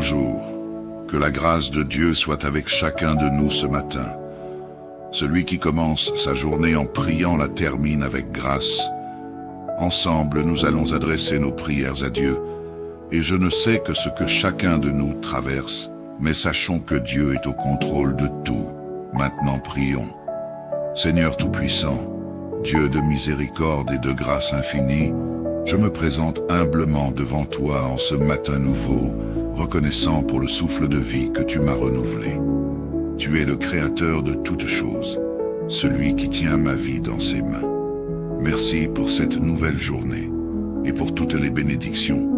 Bonjour, que la grâce de Dieu soit avec chacun de nous ce matin. Celui qui commence sa journée en priant la termine avec grâce. Ensemble, nous allons adresser nos prières à Dieu. Et je ne sais que ce que chacun de nous traverse, mais sachons que Dieu est au contrôle de tout. Maintenant prions. Seigneur Tout-Puissant, Dieu de miséricorde et de grâce infinie, je me présente humblement devant toi en ce matin nouveau, reconnaissant pour le souffle de vie que tu m'as renouvelé. Tu es le créateur de toutes choses, celui qui tient ma vie dans ses mains. Merci pour cette nouvelle journée et pour toutes les bénédictions,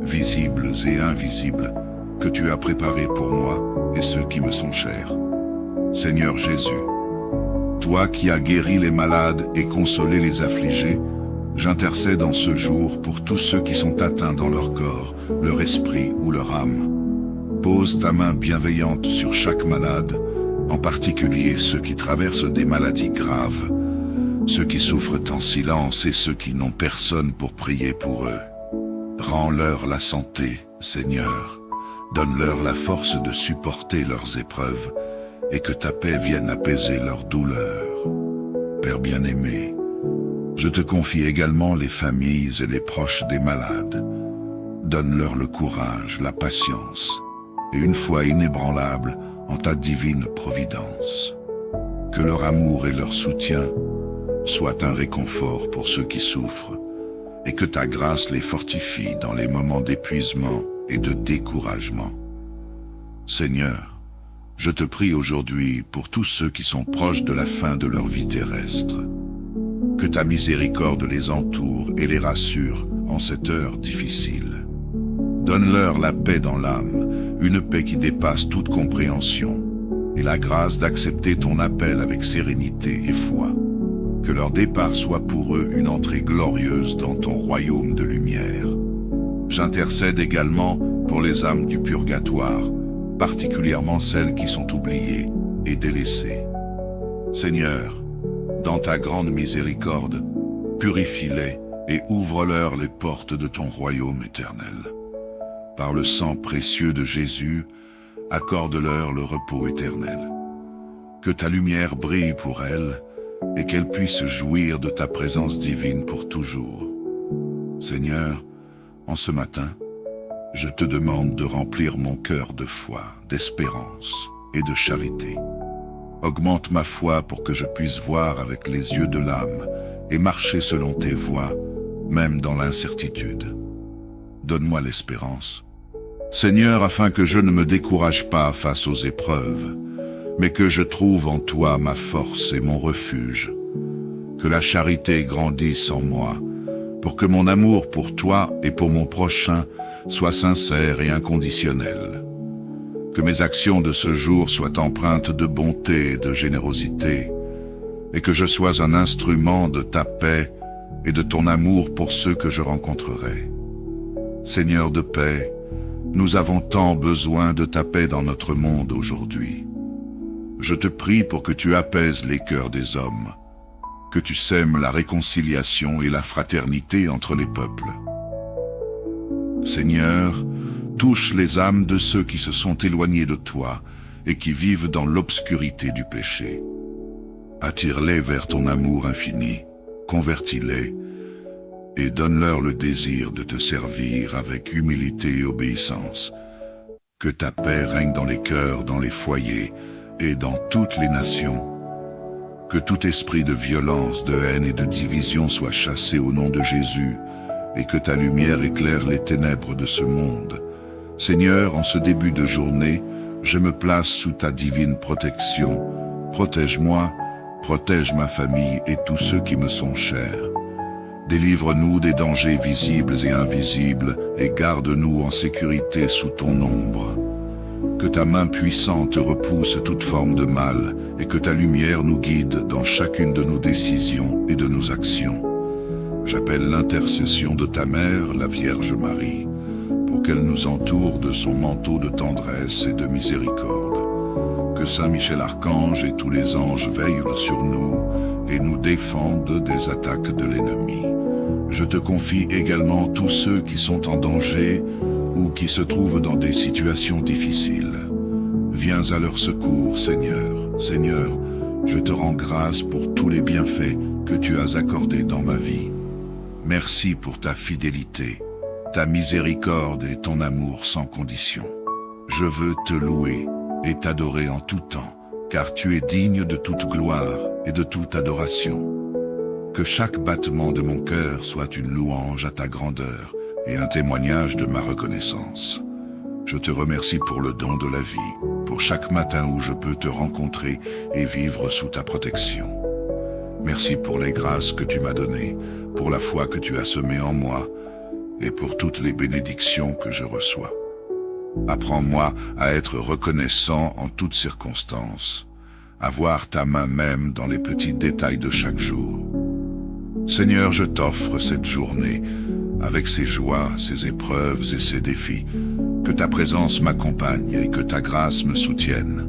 visibles et invisibles, que tu as préparées pour moi et ceux qui me sont chers. Seigneur Jésus, toi qui as guéri les malades et consolé les affligés, j'intercède en ce jour pour tous ceux qui sont atteints dans leur corps, leur esprit ou leur âme. Pose ta main bienveillante sur chaque malade, en particulier ceux qui traversent des maladies graves, ceux qui souffrent en silence et ceux qui n'ont personne pour prier pour eux. Rends-leur la santé, Seigneur. Donne-leur la force de supporter leurs épreuves et que ta paix vienne apaiser leurs douleurs. Père bien-aimé, je te confie également les familles et les proches des malades. Donne-leur le courage, la patience et une foi inébranlable en ta divine providence. Que leur amour et leur soutien soient un réconfort pour ceux qui souffrent et que ta grâce les fortifie dans les moments d'épuisement et de découragement. Seigneur, je te prie aujourd'hui pour tous ceux qui sont proches de la fin de leur vie terrestre. Que ta miséricorde les entoure et les rassure en cette heure difficile. Donne-leur la paix dans l'âme, une paix qui dépasse toute compréhension, et la grâce d'accepter ton appel avec sérénité et foi. Que leur départ soit pour eux une entrée glorieuse dans ton royaume de lumière. J'intercède également pour les âmes du purgatoire, particulièrement celles qui sont oubliées et délaissées. Seigneur, dans ta grande miséricorde, purifie-les et ouvre-leur les portes de ton royaume éternel. Par le sang précieux de Jésus, accorde-leur le repos éternel. Que ta lumière brille pour elles et qu'elles puissent jouir de ta présence divine pour toujours. Seigneur, en ce matin, je te demande de remplir mon cœur de foi, d'espérance et de charité. Augmente ma foi pour que je puisse voir avec les yeux de l'âme et marcher selon tes voies, même dans l'incertitude. Donne-moi l'espérance, Seigneur, afin que je ne me décourage pas face aux épreuves, mais que je trouve en toi ma force et mon refuge. Que la charité grandisse en moi, pour que mon amour pour toi et pour mon prochain soit sincère et inconditionnel. Que mes actions de ce jour soient empreintes de bonté et de générosité, et que je sois un instrument de ta paix et de ton amour pour ceux que je rencontrerai. Seigneur de paix, nous avons tant besoin de ta paix dans notre monde aujourd'hui. Je te prie pour que tu apaises les cœurs des hommes, que tu sèmes la réconciliation et la fraternité entre les peuples. Seigneur, touche les âmes de ceux qui se sont éloignés de toi et qui vivent dans l'obscurité du péché. Attire-les vers ton amour infini, convertis-les et donne-leur le désir de te servir avec humilité et obéissance. Que ta paix règne dans les cœurs, dans les foyers et dans toutes les nations. Que tout esprit de violence, de haine et de division soit chassé au nom de Jésus et que ta lumière éclaire les ténèbres de ce monde. Seigneur, en ce début de journée, je me place sous ta divine protection. Protège-moi, protège ma famille et tous ceux qui me sont chers. Délivre-nous des dangers visibles et invisibles et garde-nous en sécurité sous ton ombre. Que ta main puissante repousse toute forme de mal et que ta lumière nous guide dans chacune de nos décisions et de nos actions. J'appelle l'intercession de ta mère, la Vierge Marie, pour qu'elle nous entoure de son manteau de tendresse et de miséricorde. Que Saint Michel Archange et tous les anges veillent sur nous et nous défendent des attaques de l'ennemi. Je te confie également tous ceux qui sont en danger ou qui se trouvent dans des situations difficiles. Viens à leur secours, Seigneur. Seigneur, je te rends grâce pour tous les bienfaits que tu as accordés dans ma vie. Merci pour ta fidélité, ta miséricorde et ton amour sans condition. Je veux te louer et t'adorer en tout temps, car tu es digne de toute gloire et de toute adoration. Que chaque battement de mon cœur soit une louange à ta grandeur et un témoignage de ma reconnaissance. Je te remercie pour le don de la vie, pour chaque matin où je peux te rencontrer et vivre sous ta protection. Merci pour les grâces que tu m'as données, pour la foi que tu as semée en moi et pour toutes les bénédictions que je reçois. Apprends-moi à être reconnaissant en toutes circonstances, à voir ta main même dans les petits détails de chaque jour. Seigneur, je t'offre cette journée, avec ses joies, ses épreuves et ses défis. Que ta présence m'accompagne et que ta grâce me soutienne.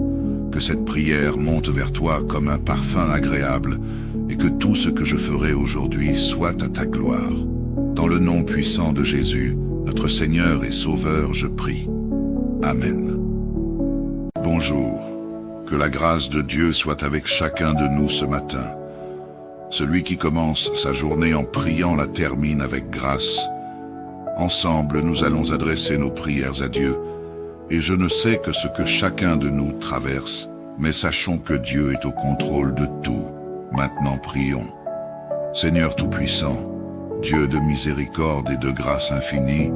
Que cette prière monte vers toi comme un parfum agréable et que tout ce que je ferai aujourd'hui soit à ta gloire. Dans le nom puissant de Jésus, notre Seigneur et Sauveur, je prie. Amen. Bonjour, que la grâce de Dieu soit avec chacun de nous ce matin. Celui qui commence sa journée en priant la termine avec grâce. Ensemble, nous allons adresser nos prières à Dieu, et je ne sais que ce que chacun de nous traverse, mais sachons que Dieu est au contrôle de tout. Maintenant prions. Seigneur Tout-Puissant, Dieu de miséricorde et de grâce infinie,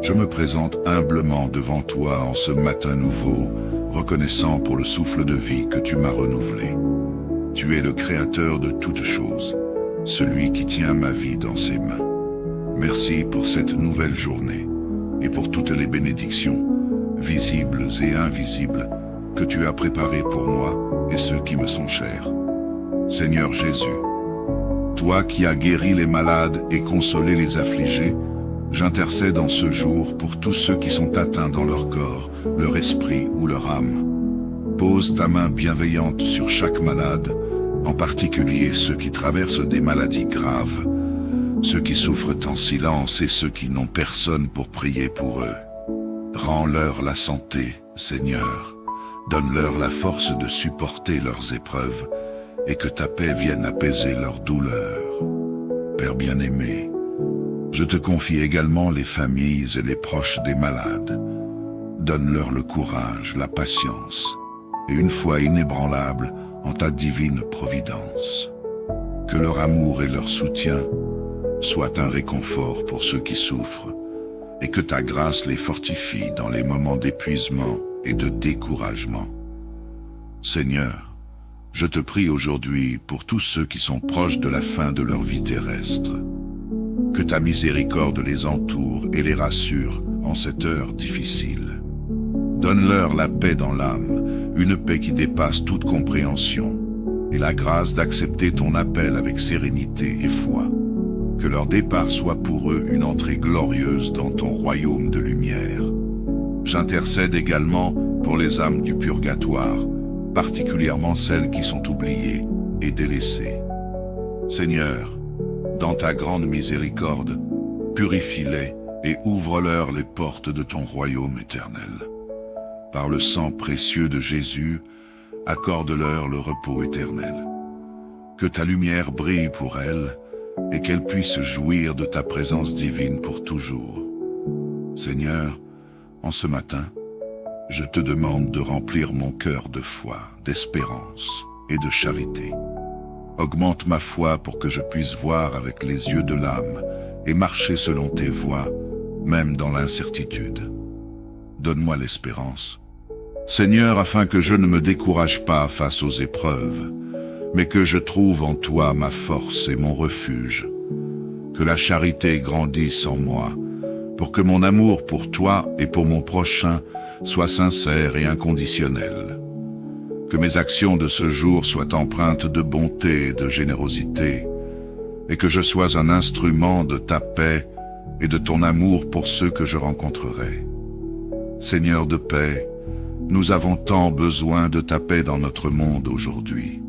je me présente humblement devant toi en ce matin nouveau, reconnaissant pour le souffle de vie que tu m'as renouvelé. Tu es le créateur de toutes choses, celui qui tient ma vie dans ses mains. Merci pour cette nouvelle journée et pour toutes les bénédictions, visibles et invisibles, que tu as préparées pour moi et ceux qui me sont chers. Seigneur Jésus, toi qui as guéri les malades et consolé les affligés, j'intercède en ce jour pour tous ceux qui sont atteints dans leur corps, leur esprit ou leur âme. Pose ta main bienveillante sur chaque malade, en particulier ceux qui traversent des maladies graves, ceux qui souffrent en silence et ceux qui n'ont personne pour prier pour eux. Rends-leur la santé, Seigneur. Donne-leur la force de supporter leurs épreuves et que ta paix vienne apaiser leurs douleurs. Père bien-aimé, je te confie également les familles et les proches des malades. Donne-leur le courage, la patience et une foi inébranlable en ta divine providence. Que leur amour et leur soutien soient un réconfort pour ceux qui souffrent et que ta grâce les fortifie dans les moments d'épuisement et de découragement. Seigneur, je te prie aujourd'hui pour tous ceux qui sont proches de la fin de leur vie terrestre. Que ta miséricorde les entoure et les rassure en cette heure difficile. Donne-leur la paix dans l'âme, une paix qui dépasse toute compréhension, et la grâce d'accepter ton appel avec sérénité et foi. Que leur départ soit pour eux une entrée glorieuse dans ton royaume de lumière. J'intercède également pour les âmes du purgatoire, particulièrement celles qui sont oubliées et délaissées. Seigneur, dans ta grande miséricorde, purifie-les et ouvre-leur les portes de ton royaume éternel. Par le sang précieux de Jésus, accorde-leur le repos éternel. Que ta lumière brille pour elles et qu'elles puissent jouir de ta présence divine pour toujours. Seigneur, en ce matin, je te demande de remplir mon cœur de foi, d'espérance et de charité. Augmente ma foi pour que je puisse voir avec les yeux de l'âme et marcher selon tes voies, même dans l'incertitude. Donne-moi l'espérance, Seigneur, afin que je ne me décourage pas face aux épreuves, mais que je trouve en toi ma force et mon refuge. Que la charité grandisse en moi, pour que mon amour pour toi et pour mon prochain soit sincère et inconditionnel. Que mes actions de ce jour soient empreintes de bonté et de générosité, et que je sois un instrument de ta paix et de ton amour pour ceux que je rencontrerai. Seigneur de paix, nous avons tant besoin de ta paix dans notre monde aujourd'hui.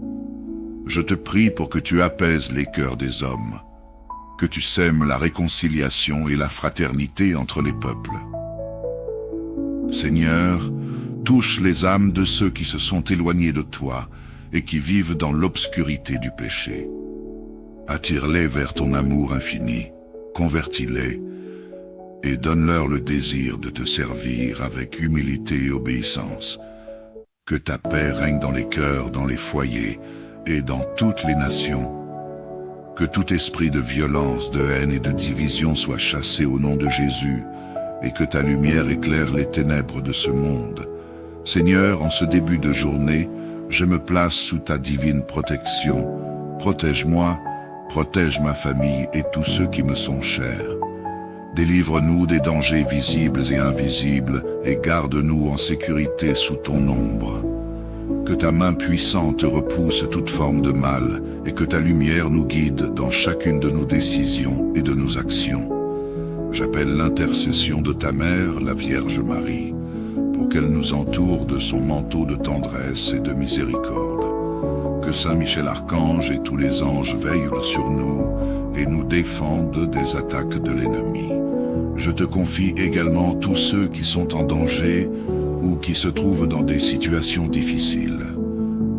Je te prie pour que tu apaises les cœurs des hommes, que tu sèmes la réconciliation et la fraternité entre les peuples. Seigneur, touche les âmes de ceux qui se sont éloignés de toi et qui vivent dans l'obscurité du péché. Attire-les vers ton amour infini, convertis-les et donne-leur le désir de te servir avec humilité et obéissance. Que ta paix règne dans les cœurs, dans les foyers et dans toutes les nations. Que tout esprit de violence, de haine et de division soit chassé au nom de Jésus, et que ta lumière éclaire les ténèbres de ce monde. Seigneur, en ce début de journée, je me place sous ta divine protection. Protège-moi, protège ma famille et tous ceux qui me sont chers. Délivre-nous des dangers visibles et invisibles et garde-nous en sécurité sous ton ombre. Que ta main puissante repousse toute forme de mal et que ta lumière nous guide dans chacune de nos décisions et de nos actions. J'appelle l'intercession de ta mère, la Vierge Marie, pour qu'elle nous entoure de son manteau de tendresse et de miséricorde. Que Saint Michel Archange et tous les anges veillent sur nous et nous défendent des attaques de l'ennemi. Je te confie également tous ceux qui sont en danger ou qui se trouvent dans des situations difficiles.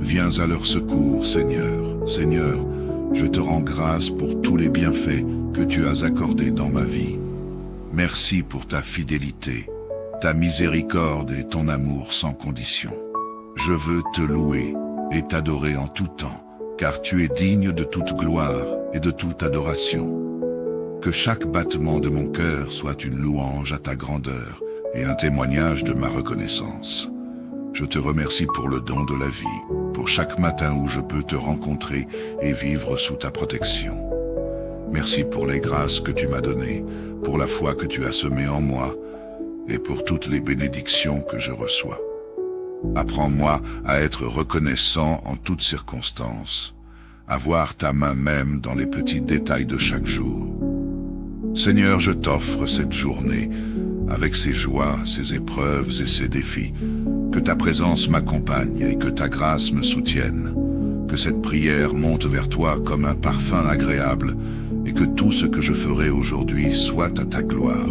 Viens à leur secours, Seigneur. Seigneur, je te rends grâce pour tous les bienfaits que tu as accordés dans ma vie. Merci pour ta fidélité, ta miséricorde et ton amour sans condition. Je veux te louer et t'adorer en tout temps, car tu es digne de toute gloire et de toute adoration. Que chaque battement de mon cœur soit une louange à ta grandeur et un témoignage de ma reconnaissance. Je te remercie pour le don de la vie, pour chaque matin où je peux te rencontrer et vivre sous ta protection. Merci pour les grâces que tu m'as données, pour la foi que tu as semée en moi et pour toutes les bénédictions que je reçois. Apprends-moi à être reconnaissant en toutes circonstances, à voir ta main même dans les petits détails de chaque jour. Seigneur, je t'offre cette journée, avec ses joies, ses épreuves et ses défis. Que ta présence m'accompagne et que ta grâce me soutienne. Que cette prière monte vers toi comme un parfum agréable et que tout ce que je ferai aujourd'hui soit à ta gloire.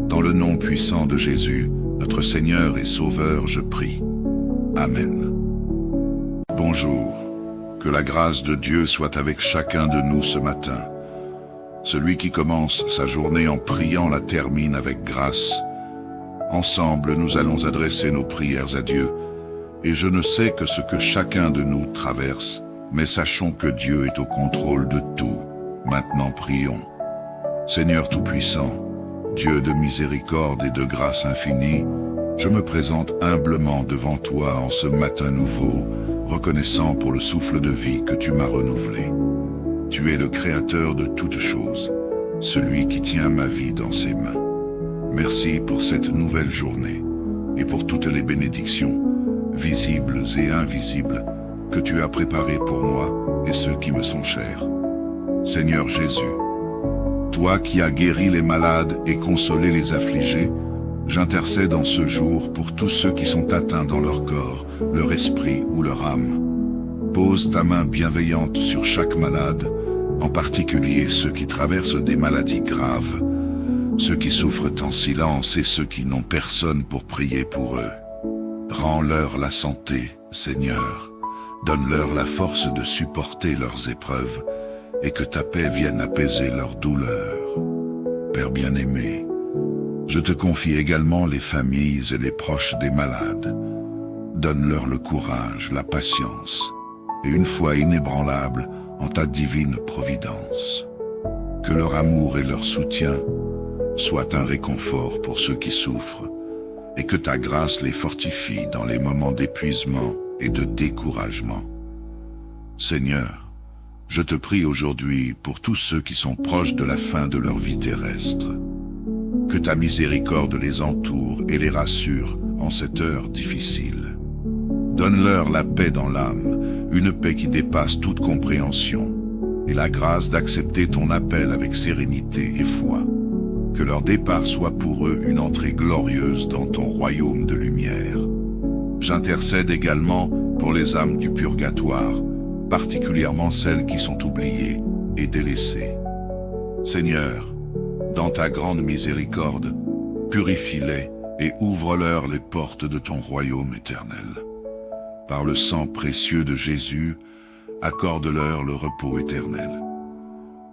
Dans le nom puissant de Jésus, notre Seigneur et Sauveur, je prie. Amen. Bonjour. Que la grâce de Dieu soit avec chacun de nous ce matin. Celui qui commence sa journée en priant la termine avec grâce. Ensemble, nous allons adresser nos prières à Dieu. Et je ne sais que ce que chacun de nous traverse, mais sachons que Dieu est au contrôle de tout. Maintenant, prions. Seigneur Tout-Puissant, Dieu de miséricorde et de grâce infinie, je me présente humblement devant toi en ce matin nouveau, reconnaissant pour le souffle de vie que tu m'as renouvelé. Tu es le Créateur de toutes choses, celui qui tient ma vie dans ses mains. Merci pour cette nouvelle journée et pour toutes les bénédictions, visibles et invisibles, que tu as préparées pour moi et ceux qui me sont chers. Seigneur Jésus, toi qui as guéri les malades et consolé les affligés, j'intercède en ce jour pour tous ceux qui sont atteints dans leur corps, leur esprit ou leur âme. Pose ta main bienveillante sur chaque malade, en particulier ceux qui traversent des maladies graves, ceux qui souffrent en silence et ceux qui n'ont personne pour prier pour eux. Rends-leur la santé, Seigneur. Donne-leur la force de supporter leurs épreuves et que ta paix vienne apaiser leurs douleurs. Père bien-aimé, je te confie également les familles et les proches des malades. Donne-leur le courage, la patience et une foi inébranlable en ta divine providence. Que leur amour et leur soutien soient un réconfort pour ceux qui souffrent et que ta grâce les fortifie dans les moments d'épuisement et de découragement. Seigneur, je te prie aujourd'hui pour tous ceux qui sont proches de la fin de leur vie terrestre. Que ta miséricorde les entoure et les rassure en cette heure difficile. Donne-leur la paix dans l'âme, une paix qui dépasse toute compréhension, et la grâce d'accepter ton appel avec sérénité et foi. Que leur départ soit pour eux une entrée glorieuse dans ton royaume de lumière. J'intercède également pour les âmes du purgatoire, particulièrement celles qui sont oubliées et délaissées. Seigneur, dans ta grande miséricorde, purifie-les et ouvre-leur les portes de ton royaume éternel. Par le sang précieux de Jésus, accorde-leur le repos éternel.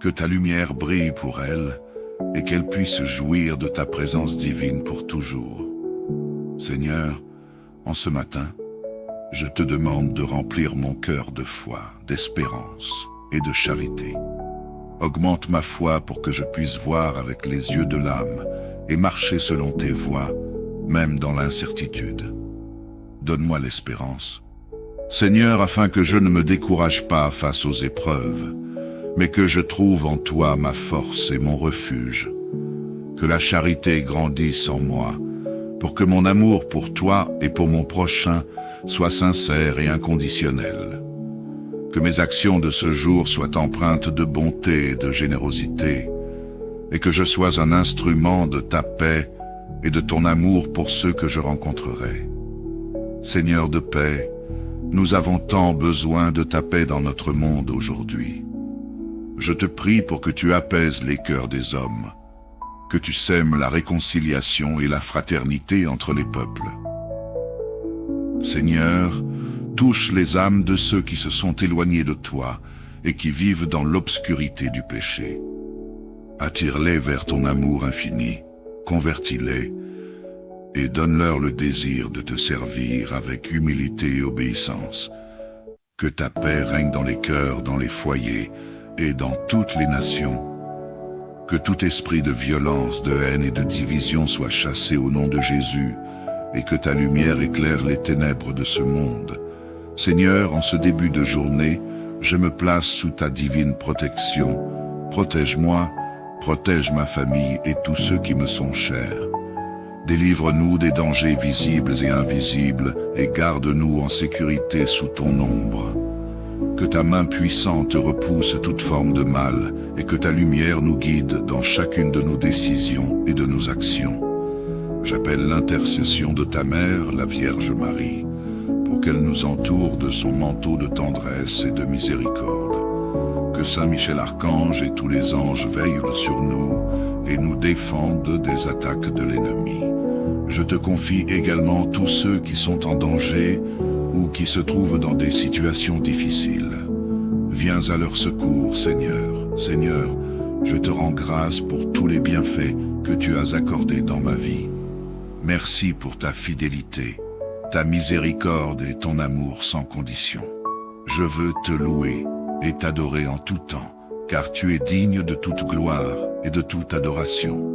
Que ta lumière brille pour elles et qu'elles puissent jouir de ta présence divine pour toujours. Seigneur, en ce matin, je te demande de remplir mon cœur de foi, d'espérance et de charité. Augmente ma foi pour que je puisse voir avec les yeux de l'âme et marcher selon tes voies, même dans l'incertitude. Donne-moi l'espérance, Seigneur, afin que je ne me décourage pas face aux épreuves, mais que je trouve en toi ma force et mon refuge. Que la charité grandisse en moi, pour que mon amour pour toi et pour mon prochain soit sincère et inconditionnel. Que mes actions de ce jour soient empreintes de bonté et de générosité, et que je sois un instrument de ta paix et de ton amour pour ceux que je rencontrerai. Seigneur de paix, nous avons tant besoin de ta paix dans notre monde aujourd'hui. Je te prie pour que tu apaises les cœurs des hommes, que tu sèmes la réconciliation et la fraternité entre les peuples. Seigneur, touche les âmes de ceux qui se sont éloignés de toi et qui vivent dans l'obscurité du péché. Attire-les vers ton amour infini, convertis-les et donne-leur le désir de te servir avec humilité et obéissance. Que ta paix règne dans les cœurs, dans les foyers et dans toutes les nations. Que tout esprit de violence, de haine et de division soit chassé au nom de Jésus, et que ta lumière éclaire les ténèbres de ce monde. Seigneur, en ce début de journée, je me place sous ta divine protection. Protège-moi, protège ma famille et tous ceux qui me sont chers. Délivre-nous des dangers visibles et invisibles et garde-nous en sécurité sous ton ombre. Que ta main puissante repousse toute forme de mal et que ta lumière nous guide dans chacune de nos décisions et de nos actions. J'appelle l'intercession de ta mère, la Vierge Marie, pour qu'elle nous entoure de son manteau de tendresse et de miséricorde. Que Saint Michel Archange et tous les anges veillent sur nous et nous défendent des attaques de l'ennemi. Je te confie également tous ceux qui sont en danger ou qui se trouvent dans des situations difficiles. Viens à leur secours, Seigneur. Seigneur, je te rends grâce pour tous les bienfaits que tu as accordés dans ma vie. Merci pour ta fidélité, ta miséricorde et ton amour sans condition. Je veux te louer et t'adorer en tout temps, car tu es digne de toute gloire et de toute adoration.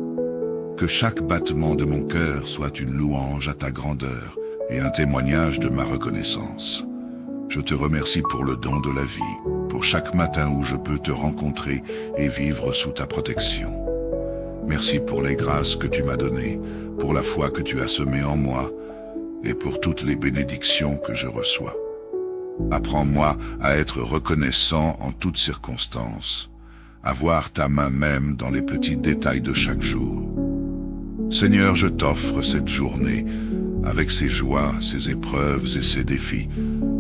Que chaque battement de mon cœur soit une louange à ta grandeur et un témoignage de ma reconnaissance. Je te remercie pour le don de la vie, pour chaque matin où je peux te rencontrer et vivre sous ta protection. Merci pour les grâces que tu m'as données, pour la foi que tu as semée en moi et pour toutes les bénédictions que je reçois. Apprends-moi à être reconnaissant en toutes circonstances, à voir ta main même dans les petits détails de chaque jour. Seigneur, je t'offre cette journée, avec ses joies, ses épreuves et ses défis.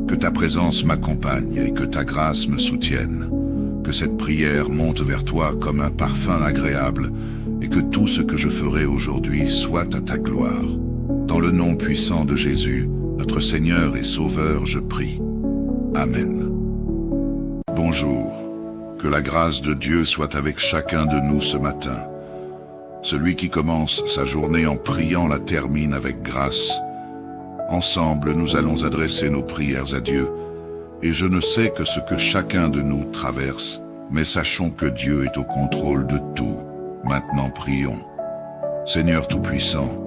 Que ta présence m'accompagne et que ta grâce me soutienne. Que cette prière monte vers toi comme un parfum agréable et que tout ce que je ferai aujourd'hui soit à ta gloire. Dans le nom puissant de Jésus, notre Seigneur et Sauveur, je prie. Amen. Bonjour. Que la grâce de Dieu soit avec chacun de nous ce matin. Celui qui commence sa journée en priant la termine avec grâce. Ensemble, nous allons adresser nos prières à Dieu. Et je ne sais que ce que chacun de nous traverse, mais sachons que Dieu est au contrôle de tout. Maintenant prions. Seigneur Tout-Puissant,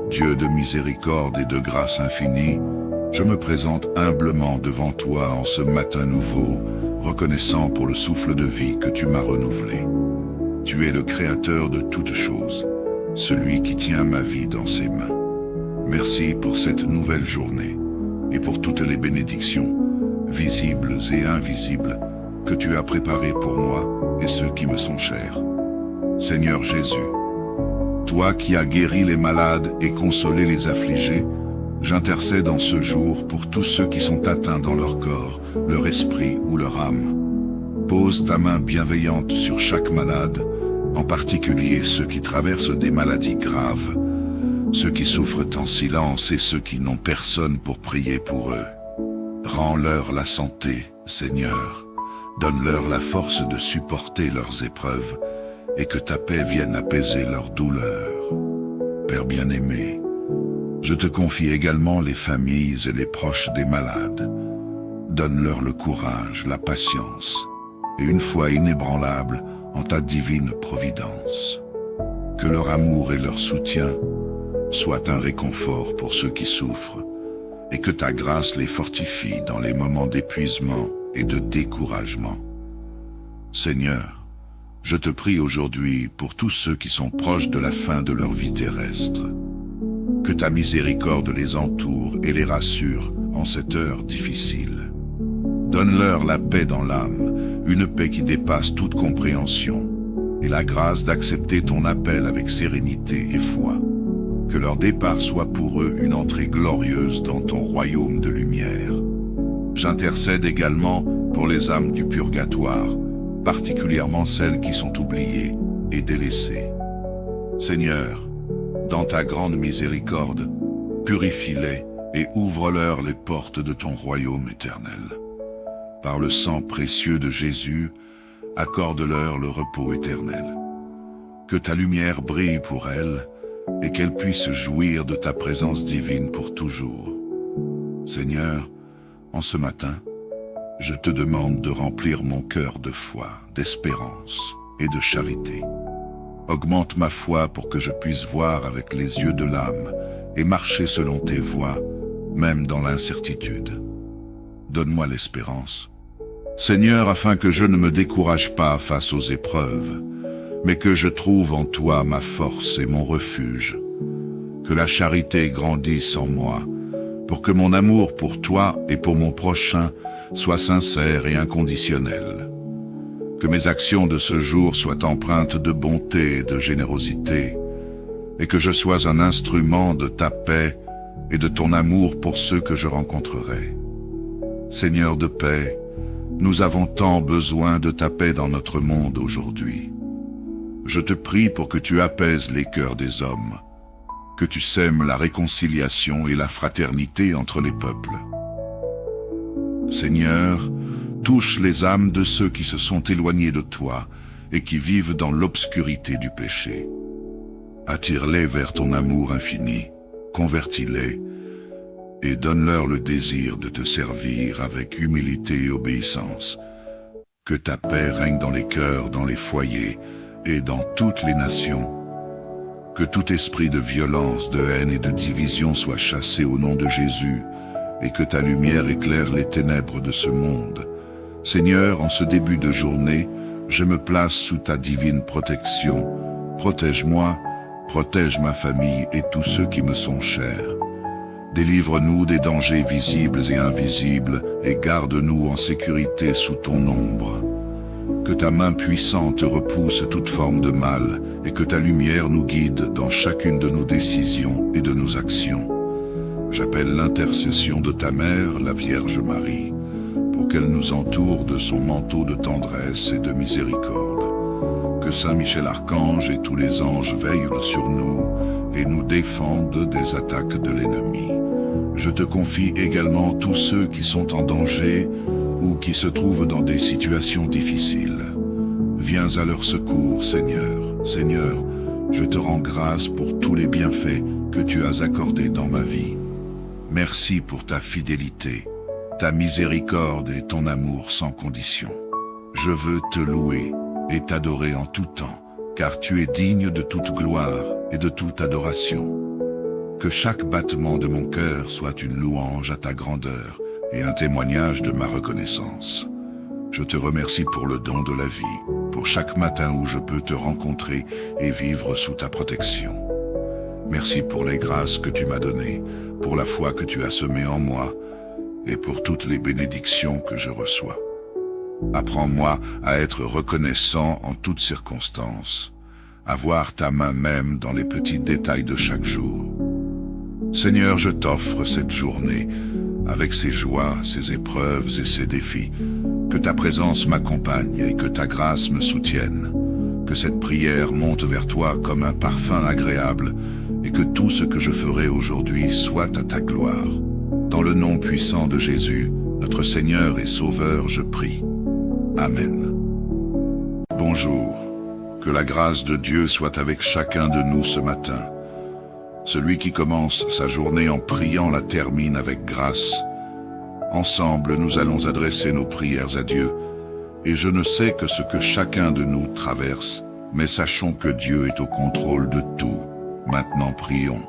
Dieu de miséricorde et de grâce infinie, je me présente humblement devant toi en ce matin nouveau, reconnaissant pour le souffle de vie que tu m'as renouvelé. Tu es le Créateur de toutes choses, celui qui tient ma vie dans ses mains. Merci pour cette nouvelle journée et pour toutes les bénédictions, visibles et invisibles, que tu as préparées pour moi et ceux qui me sont chers. Seigneur Jésus, toi qui as guéri les malades et consolé les affligés, j'intercède en ce jour pour tous ceux qui sont atteints dans leur corps, leur esprit ou leur âme. Pose ta main bienveillante sur chaque malade, en particulier ceux qui traversent des maladies graves. ceux qui souffrent en silence et ceux qui n'ont personne pour prier pour eux. Rends-leur la santé, Seigneur. Donne-leur la force de supporter leurs épreuves et que ta paix vienne apaiser leurs douleurs. Père bien-aimé, je te confie également les familles et les proches des malades. Donne-leur le courage, la patience et une foi inébranlable en ta divine providence. Que leur amour et leur soutien soient un réconfort pour ceux qui souffrent et que ta grâce les fortifie dans les moments d'épuisement et de découragement. Seigneur, je te prie aujourd'hui pour tous ceux qui sont proches de la fin de leur vie terrestre. Que ta miséricorde les entoure et les rassure en cette heure difficile. Donne-leur la paix dans l'âme, une paix qui dépasse toute compréhension, et la grâce d'accepter ton appel avec sérénité et foi. Que leur départ soit pour eux une entrée glorieuse dans ton royaume de lumière. J'intercède également pour les âmes du purgatoire, particulièrement celles qui sont oubliées et délaissées. Seigneur, dans ta grande miséricorde, purifie-les et ouvre-leur les portes de ton royaume éternel. Par le sang précieux de Jésus, accorde-leur le repos éternel. Que ta lumière brille pour elles et qu'elles puissent jouir de ta présence divine pour toujours. Seigneur, en ce matin, je te demande de remplir mon cœur de foi, d'espérance et de charité. Augmente ma foi pour que je puisse voir avec les yeux de l'âme et marcher selon tes voies, même dans l'incertitude. Donne-moi l'espérance, Seigneur, afin que je ne me décourage pas face aux épreuves, mais que je trouve en toi ma force et mon refuge. Que la charité grandisse en moi, pour que mon amour pour toi et pour mon prochain soit sincère et inconditionnel. Que mes actions de ce jour soient empreintes de bonté et de générosité, et que je sois un instrument de ta paix et de ton amour pour ceux que je rencontrerai. Seigneur de paix, nous avons tant besoin de ta paix dans notre monde aujourd'hui. Je te prie pour que tu apaises les cœurs des hommes, que tu sèmes la réconciliation et la fraternité entre les peuples. Seigneur, touche les âmes de ceux qui se sont éloignés de toi et qui vivent dans l'obscurité du péché. Attire-les vers ton amour infini, convertis-les et donne-leur le désir de te servir avec humilité et obéissance. Que ta paix règne dans les cœurs, dans les foyers et dans toutes les nations. Que tout esprit de violence, de haine et de division soit chassé au nom de Jésus, et que ta lumière éclaire les ténèbres de ce monde. Seigneur, en ce début de journée, je me place sous ta divine protection. Protège-moi, protège ma famille et tous ceux qui me sont chers. Délivre-nous des dangers visibles et invisibles et garde-nous en sécurité sous ton ombre. Que ta main puissante repousse toute forme de mal et que ta lumière nous guide dans chacune de nos décisions et de nos actions. J'appelle l'intercession de ta mère, la Vierge Marie, pour qu'elle nous entoure de son manteau de tendresse et de miséricorde. Que Saint Michel Archange et tous les anges veillent sur nous et nous défendent des attaques de l'ennemi. Je te confie également tous ceux qui sont en danger ou qui se trouvent dans des situations difficiles. Viens à leur secours, Seigneur. Seigneur, je te rends grâce pour tous les bienfaits que tu as accordés dans ma vie. Merci pour ta fidélité, ta miséricorde et ton amour sans condition. Je veux te louer et t'adorer en tout temps, car tu es digne de toute gloire et de toute adoration. Que chaque battement de mon cœur soit une louange à ta grandeur et un témoignage de ma reconnaissance. Je te remercie pour le don de la vie, pour chaque matin où je peux te rencontrer et vivre sous ta protection. Merci pour les grâces que tu m'as données, pour la foi que tu as semée en moi et pour toutes les bénédictions que je reçois. Apprends-moi à être reconnaissant en toutes circonstances, à voir ta main même dans les petits détails de chaque jour. Seigneur, je t'offre cette journée, avec ses joies, ses épreuves et ses défis. Que ta présence m'accompagne et que ta grâce me soutienne. Que cette prière monte vers toi comme un parfum agréable et que tout ce que je ferai aujourd'hui soit à ta gloire. Dans le nom puissant de Jésus, notre Seigneur et Sauveur, je prie. Amen. Bonjour, que la grâce de Dieu soit avec chacun de nous ce matin. Celui qui commence sa journée en priant la termine avec grâce. Ensemble, nous allons adresser nos prières à Dieu, et je ne sais que ce que chacun de nous traverse, mais sachons que Dieu est au contrôle de tout. Maintenant prions.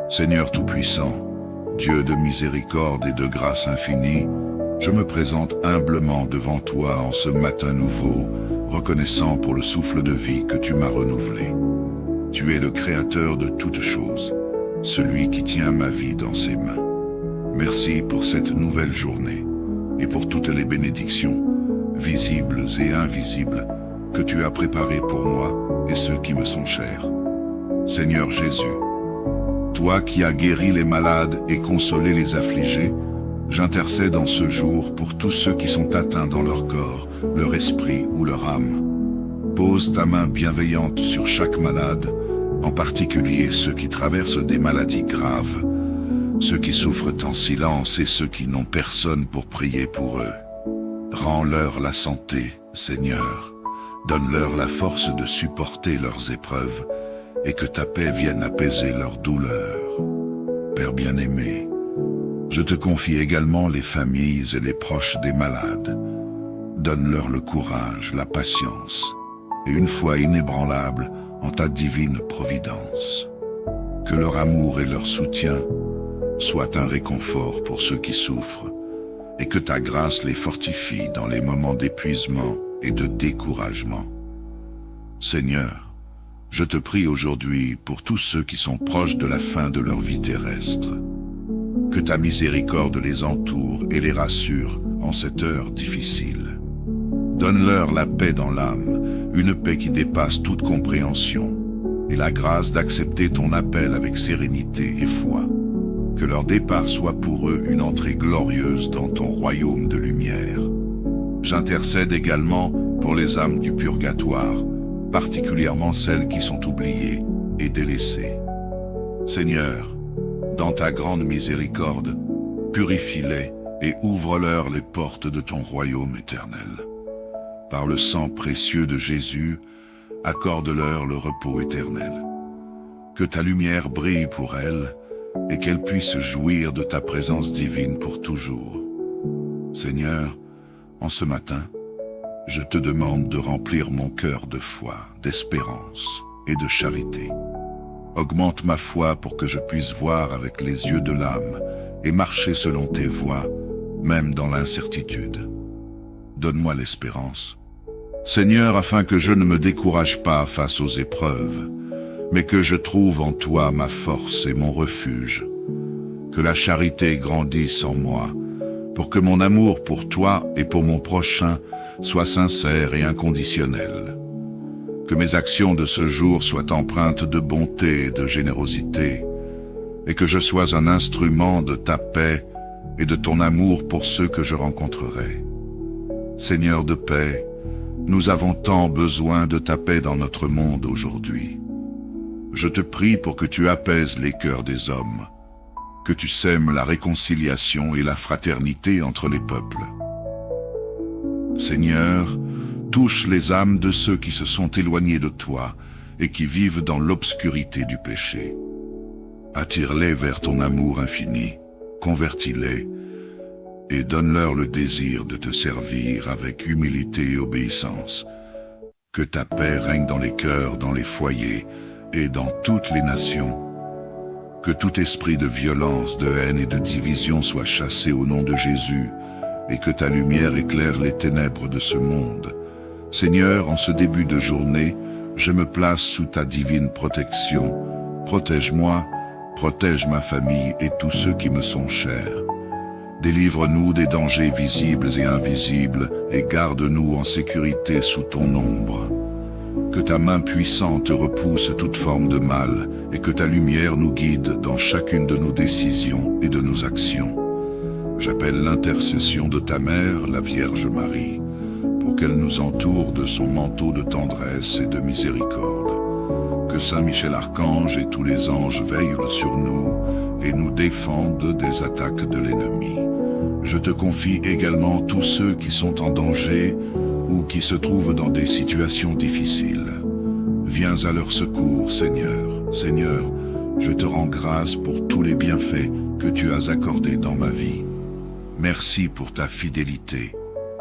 Seigneur Tout-Puissant, Dieu de miséricorde et de grâce infinie, je me présente humblement devant toi en ce matin nouveau, reconnaissant pour le souffle de vie que tu m'as renouvelé. Tu es le Créateur de toutes choses, celui qui tient ma vie dans ses mains. Merci pour cette nouvelle journée et pour toutes les bénédictions, visibles et invisibles, que tu as préparées pour moi et ceux qui me sont chers. Seigneur Jésus, toi qui as guéri les malades et consolé les affligés, j'intercède en ce jour pour tous ceux qui sont atteints dans leur corps, leur esprit ou leur âme. Pose ta main bienveillante sur chaque malade, en particulier ceux qui traversent des maladies graves, ceux qui souffrent en silence et ceux qui n'ont personne pour prier pour eux. Rends-leur la santé, Seigneur. Donne-leur la force de supporter leurs épreuves et que ta paix vienne apaiser leurs douleurs. Père bien-aimé, je te confie également les familles et les proches des malades. Donne-leur le courage, la patience et une foi inébranlable en ta divine providence. Que leur amour et leur soutien soient un réconfort pour ceux qui souffrent et que ta grâce les fortifie dans les moments d'épuisement et de découragement. Seigneur, je te prie aujourd'hui pour tous ceux qui sont proches de la fin de leur vie terrestre. Que ta miséricorde les entoure et les rassure en cette heure difficile. Donne-leur la paix dans l'âme, une paix qui dépasse toute compréhension, et la grâce d'accepter ton appel avec sérénité et foi. Que leur départ soit pour eux une entrée glorieuse dans ton royaume de lumière. J'intercède également pour les âmes du purgatoire, particulièrement celles qui sont oubliées et délaissées. Seigneur, dans ta grande miséricorde, purifie-les et ouvre-leur les portes de ton royaume éternel. Par le sang précieux de Jésus, accorde-leur le repos éternel. Que ta lumière brille pour elles et qu'elles puissent jouir de ta présence divine pour toujours. Seigneur, en ce matin, je te demande de remplir mon cœur de foi, d'espérance et de charité. Augmente ma foi pour que je puisse voir avec les yeux de l'âme et marcher selon tes voies, même dans l'incertitude. Donne-moi l'espérance, Seigneur, afin que je ne me décourage pas face aux épreuves, mais que je trouve en toi ma force et mon refuge. Que la charité grandisse en moi, pour que mon amour pour toi et pour mon prochain soit sincère et inconditionnel. Que mes actions de ce jour soient empreintes de bonté et de générosité, et que je sois un instrument de ta paix et de ton amour pour ceux que je rencontrerai. Seigneur de paix, nous avons tant besoin de ta paix dans notre monde aujourd'hui. Je te prie pour que tu apaises les cœurs des hommes, que tu sèmes la réconciliation et la fraternité entre les peuples. Seigneur, touche les âmes de ceux qui se sont éloignés de toi et qui vivent dans l'obscurité du péché. Attire-les vers ton amour infini, convertis-les et donne-leur le désir de te servir avec humilité et obéissance. Que ta paix règne dans les cœurs, dans les foyers et dans toutes les nations. Que tout esprit de violence, de haine et de division soit chassé au nom de Jésus, et que ta lumière éclaire les ténèbres de ce monde. Seigneur, en ce début de journée, je me place sous ta divine protection. Protège-moi, protège ma famille et tous ceux qui me sont chers. Délivre-nous des dangers visibles et invisibles, et garde-nous en sécurité sous ton ombre. Que ta main puissante repousse toute forme de mal, et que ta lumière nous guide dans chacune de nos décisions et de nos actions. J'appelle l'intercession de ta mère, la Vierge Marie, pour qu'elle nous entoure de son manteau de tendresse et de miséricorde. que Saint Michel Archange et tous les anges veillent sur nous et nous défendent des attaques de l'ennemi. Je te confie également tous ceux qui sont en danger ou qui se trouvent dans des situations difficiles. Viens à leur secours, Seigneur. Seigneur, je te rends grâce pour tous les bienfaits que tu as accordés dans ma vie. Merci pour ta fidélité,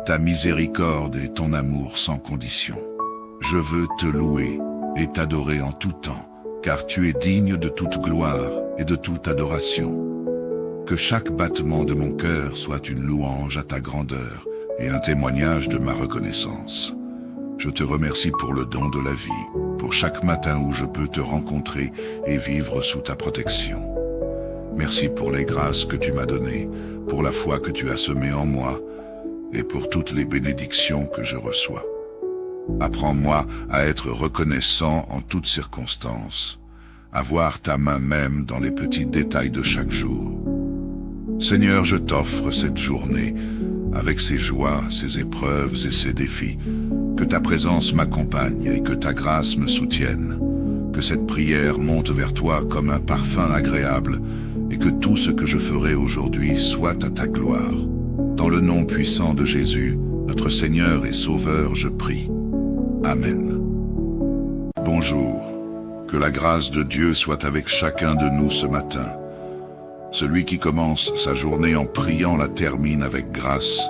ta miséricorde et ton amour sans condition. Je veux te louer et t'adorer en tout temps, car tu es digne de toute gloire et de toute adoration. Que chaque battement de mon cœur soit une louange à ta grandeur et un témoignage de ma reconnaissance. Je te remercie pour le don de la vie, pour chaque matin où je peux te rencontrer et vivre sous ta protection. Merci pour les grâces que tu m'as données, pour la foi que tu as semée en moi et pour toutes les bénédictions que je reçois. Apprends-moi à être reconnaissant en toutes circonstances, à voir ta main même dans les petits détails de chaque jour. Seigneur, je t'offre cette journée, avec ses joies, ses épreuves et ses défis. Que ta présence m'accompagne et que ta grâce me soutienne. Que cette prière monte vers toi comme un parfum agréable et que tout ce que je ferai aujourd'hui soit à ta gloire. Dans le nom puissant de Jésus, notre Seigneur et Sauveur, je prie. Amen. Bonjour. Que la grâce de Dieu soit avec chacun de nous ce matin. Celui qui commence sa journée en priant la termine avec grâce.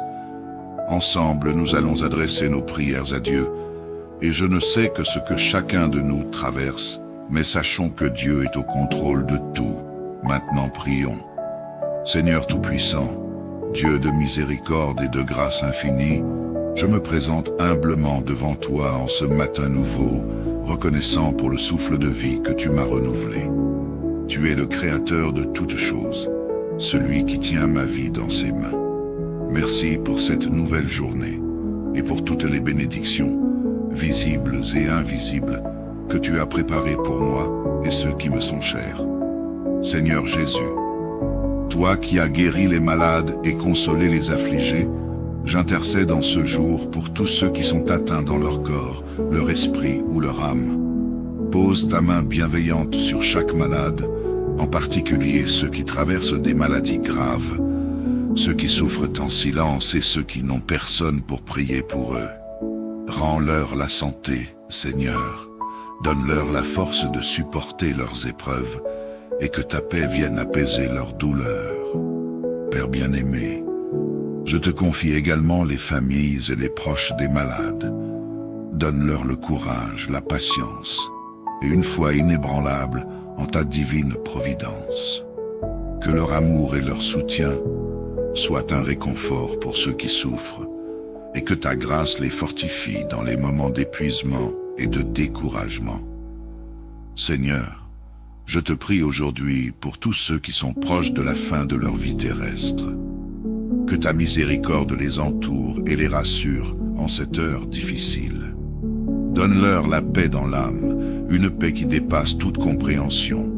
Ensemble, nous allons adresser nos prières à Dieu, et je ne sais que ce que chacun de nous traverse, mais sachons que Dieu est au contrôle de tout. Maintenant prions. Seigneur Tout-Puissant, Dieu de miséricorde et de grâce infinie, je me présente humblement devant toi en ce matin nouveau, reconnaissant pour le souffle de vie que tu m'as renouvelé. Tu es le Créateur de toutes choses, celui qui tient ma vie dans ses mains. Merci pour cette nouvelle journée et pour toutes les bénédictions, visibles et invisibles, que tu as préparées pour moi et ceux qui me sont chers. Seigneur Jésus, toi qui as guéri les malades et consolé les affligés, j'intercède en ce jour pour tous ceux qui sont atteints dans leur corps, leur esprit ou leur âme. Pose ta main bienveillante sur chaque malade, en particulier ceux qui traversent des maladies graves, ceux qui souffrent en silence et ceux qui n'ont personne pour prier pour eux. Rends-leur la santé, Seigneur. Donne-leur la force de supporter leurs épreuves et que ta paix vienne apaiser leurs douleurs. Père bien-aimé, je te confie également les familles et les proches des malades. Donne-leur le courage, la patience et une foi inébranlable en ta divine providence. Que leur amour et leur soutien soient un réconfort pour ceux qui souffrent et que ta grâce les fortifie dans les moments d'épuisement et de découragement. Seigneur, je te prie aujourd'hui pour tous ceux qui sont proches de la fin de leur vie terrestre. Que ta miséricorde les entoure et les rassure en cette heure difficile. Donne-leur la paix dans l'âme, une paix qui dépasse toute compréhension,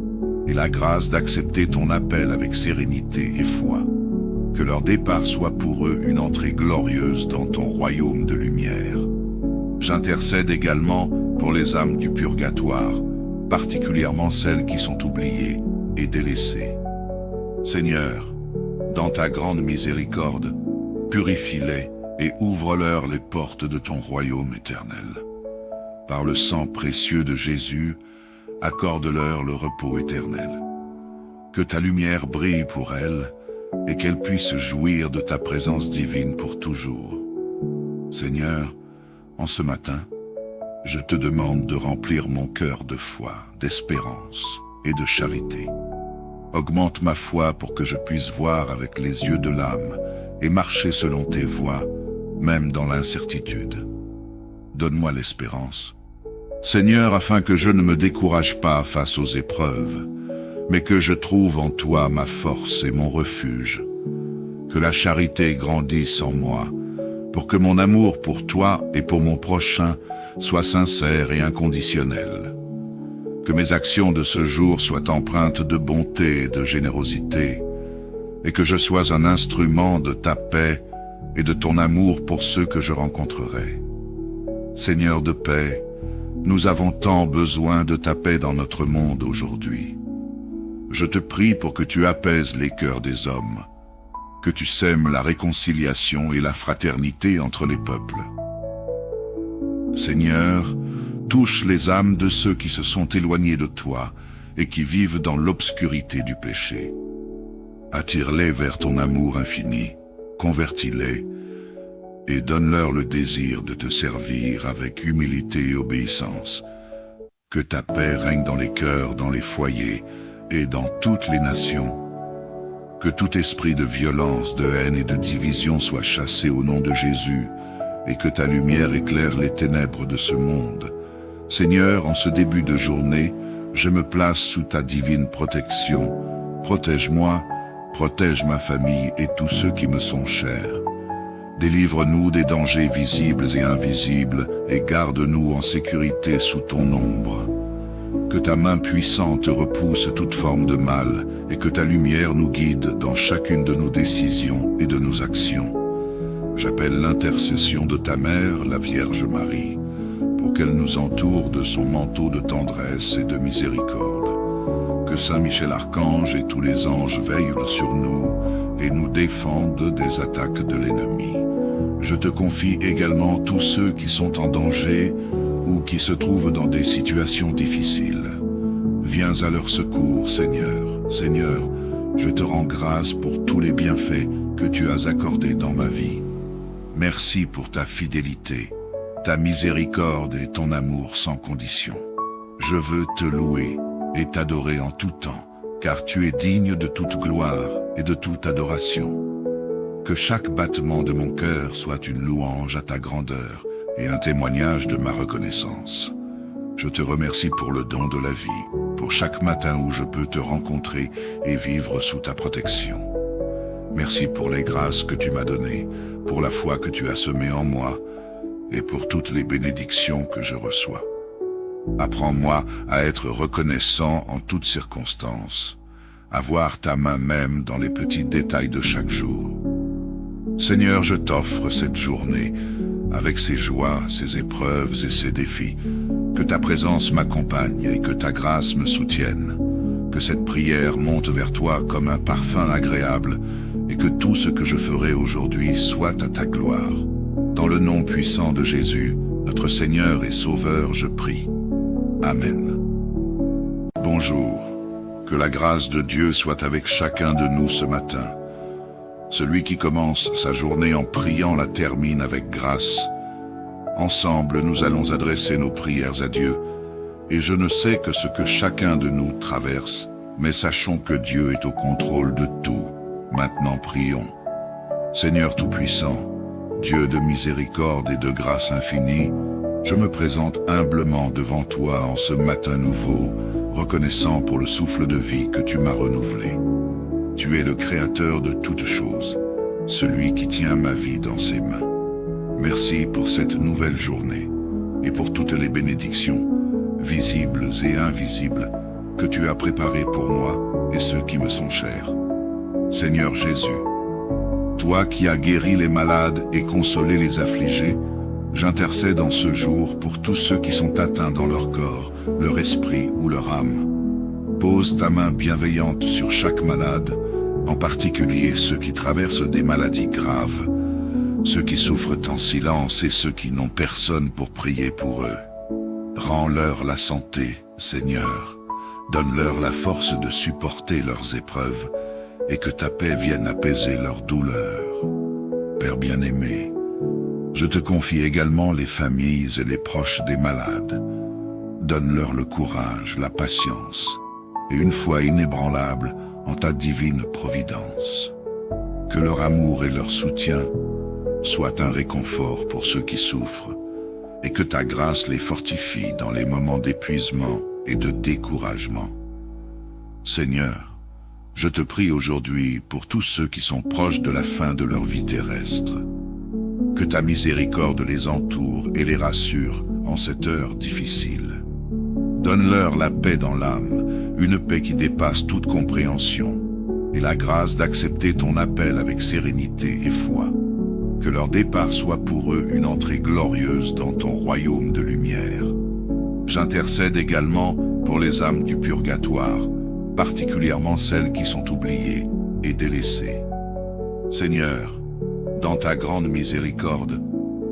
et la grâce d'accepter ton appel avec sérénité et foi. Que leur départ soit pour eux une entrée glorieuse dans ton royaume de lumière. J'intercède également pour les âmes du purgatoire, particulièrement celles qui sont oubliées et délaissées. Seigneur, dans ta grande miséricorde, purifie-les et ouvre-leur les portes de ton royaume éternel. Par le sang précieux de Jésus, accorde-leur le repos éternel. Que ta lumière brille pour elles et qu'elles puissent jouir de ta présence divine pour toujours. Seigneur, en ce matin, je te demande de remplir mon cœur de foi, d'espérance et de charité. Augmente ma foi pour que je puisse voir avec les yeux de l'âme et marcher selon tes voies, même dans l'incertitude. Donne-moi l'espérance, Seigneur, afin que je ne me décourage pas face aux épreuves, mais que je trouve en toi ma force et mon refuge. Que la charité grandisse en moi, pour que mon amour pour toi et pour mon prochain soit sincère et inconditionnel. Que mes actions de ce jour soient empreintes de bonté et de générosité, et que je sois un instrument de ta paix et de ton amour pour ceux que je rencontrerai. Seigneur de paix, Nous avons tant besoin de ta paix dans notre monde aujourd'hui. Je te prie pour que tu apaises les cœurs des hommes, que tu sèmes la réconciliation et la fraternité entre les peuples. Seigneur, touche les âmes de ceux qui se sont éloignés de toi et qui vivent dans l'obscurité du péché. Attire-les vers ton amour infini, convertis-les et donne-leur le désir de te servir avec humilité et obéissance. Que ta paix règne dans les cœurs, dans les foyers et dans toutes les nations. Que tout esprit de violence, de haine et de division soit chassé au nom de Jésus, et que ta lumière éclaire les ténèbres de ce monde. Seigneur, en ce début de journée, je me place sous ta divine protection. Protège-moi, protège ma famille et tous ceux qui me sont chers. Délivre-nous des dangers visibles et invisibles et garde-nous en sécurité sous ton ombre. Que ta main puissante repousse toute forme de mal et que ta lumière nous guide dans chacune de nos décisions et de nos actions. J'appelle l'intercession de ta mère, la Vierge Marie, pour qu'elle nous entoure de son manteau de tendresse et de miséricorde. Que Saint Michel Archange et tous les anges veillent sur nous et nous défendent des attaques de l'ennemi. Je te confie également tous ceux qui sont en danger ou qui se trouvent dans des situations difficiles. Viens à leur secours, Seigneur. Seigneur, je te rends grâce pour tous les bienfaits que tu as accordés dans ma vie. Merci pour ta fidélité, ta miséricorde et ton amour sans condition. Je veux te louer et t'adorer en tout temps, car tu es digne de toute gloire et de toute adoration. Que chaque battement de mon cœur soit une louange à ta grandeur et un témoignage de ma reconnaissance. Je te remercie pour le don de la vie, pour chaque matin où je peux te rencontrer et vivre sous ta protection. Merci pour les grâces que tu m'as données, pour la foi que tu as semée en moi et pour toutes les bénédictions que je reçois. Apprends-moi à être reconnaissant en toutes circonstances, à voir ta main même dans les petits détails de chaque jour. Seigneur, je t'offre cette journée, avec ses joies, ses épreuves et ses défis. Que ta présence m'accompagne et que ta grâce me soutienne. Que cette prière monte vers toi comme un parfum agréable et que tout ce que je ferai aujourd'hui soit à ta gloire. Dans le nom puissant de Jésus, notre Seigneur et Sauveur, je prie. Amen. Bonjour. Que la grâce de Dieu soit avec chacun de nous ce matin. Celui qui commence sa journée en priant la termine avec grâce. Ensemble, nous allons adresser nos prières à Dieu. Et je ne sais que ce que chacun de nous traverse, mais sachons que Dieu est au contrôle de tout. Maintenant prions. Seigneur Tout-Puissant, Dieu de miséricorde et de grâce infinie, je me présente humblement devant toi en ce matin nouveau, reconnaissant pour le souffle de vie que tu m'as renouvelé. Tu es le Créateur de toutes choses, celui qui tient ma vie dans ses mains. Merci pour cette nouvelle journée et pour toutes les bénédictions, visibles et invisibles, que tu as préparées pour moi et ceux qui me sont chers. Seigneur Jésus, toi qui as guéri les malades et consolé les affligés, j'intercède en ce jour pour tous ceux qui sont atteints dans leur corps, leur esprit ou leur âme. Pose ta main bienveillante sur chaque malade, en particulier ceux qui traversent des maladies graves, ceux qui souffrent en silence et ceux qui n'ont personne pour prier pour eux. Rends-leur la santé, Seigneur. Donne-leur la force de supporter leurs épreuves et que ta paix vienne apaiser leurs douleurs. Père bien-aimé, je te confie également les familles et les proches des malades. Donne-leur le courage, la patience et une foi inébranlable en ta divine providence. Que leur amour et leur soutien soient un réconfort pour ceux qui souffrent et que ta grâce les fortifie dans les moments d'épuisement et de découragement. Seigneur, je te prie aujourd'hui pour tous ceux qui sont proches de la fin de leur vie terrestre. Que ta miséricorde les entoure et les rassure en cette heure difficile. Donne-leur la paix dans l'âme, une paix qui dépasse toute compréhension, et la grâce d'accepter ton appel avec sérénité et foi. Que leur départ soit pour eux une entrée glorieuse dans ton royaume de lumière. J'intercède également pour les âmes du purgatoire, particulièrement celles qui sont oubliées et délaissées. Seigneur, dans ta grande miséricorde,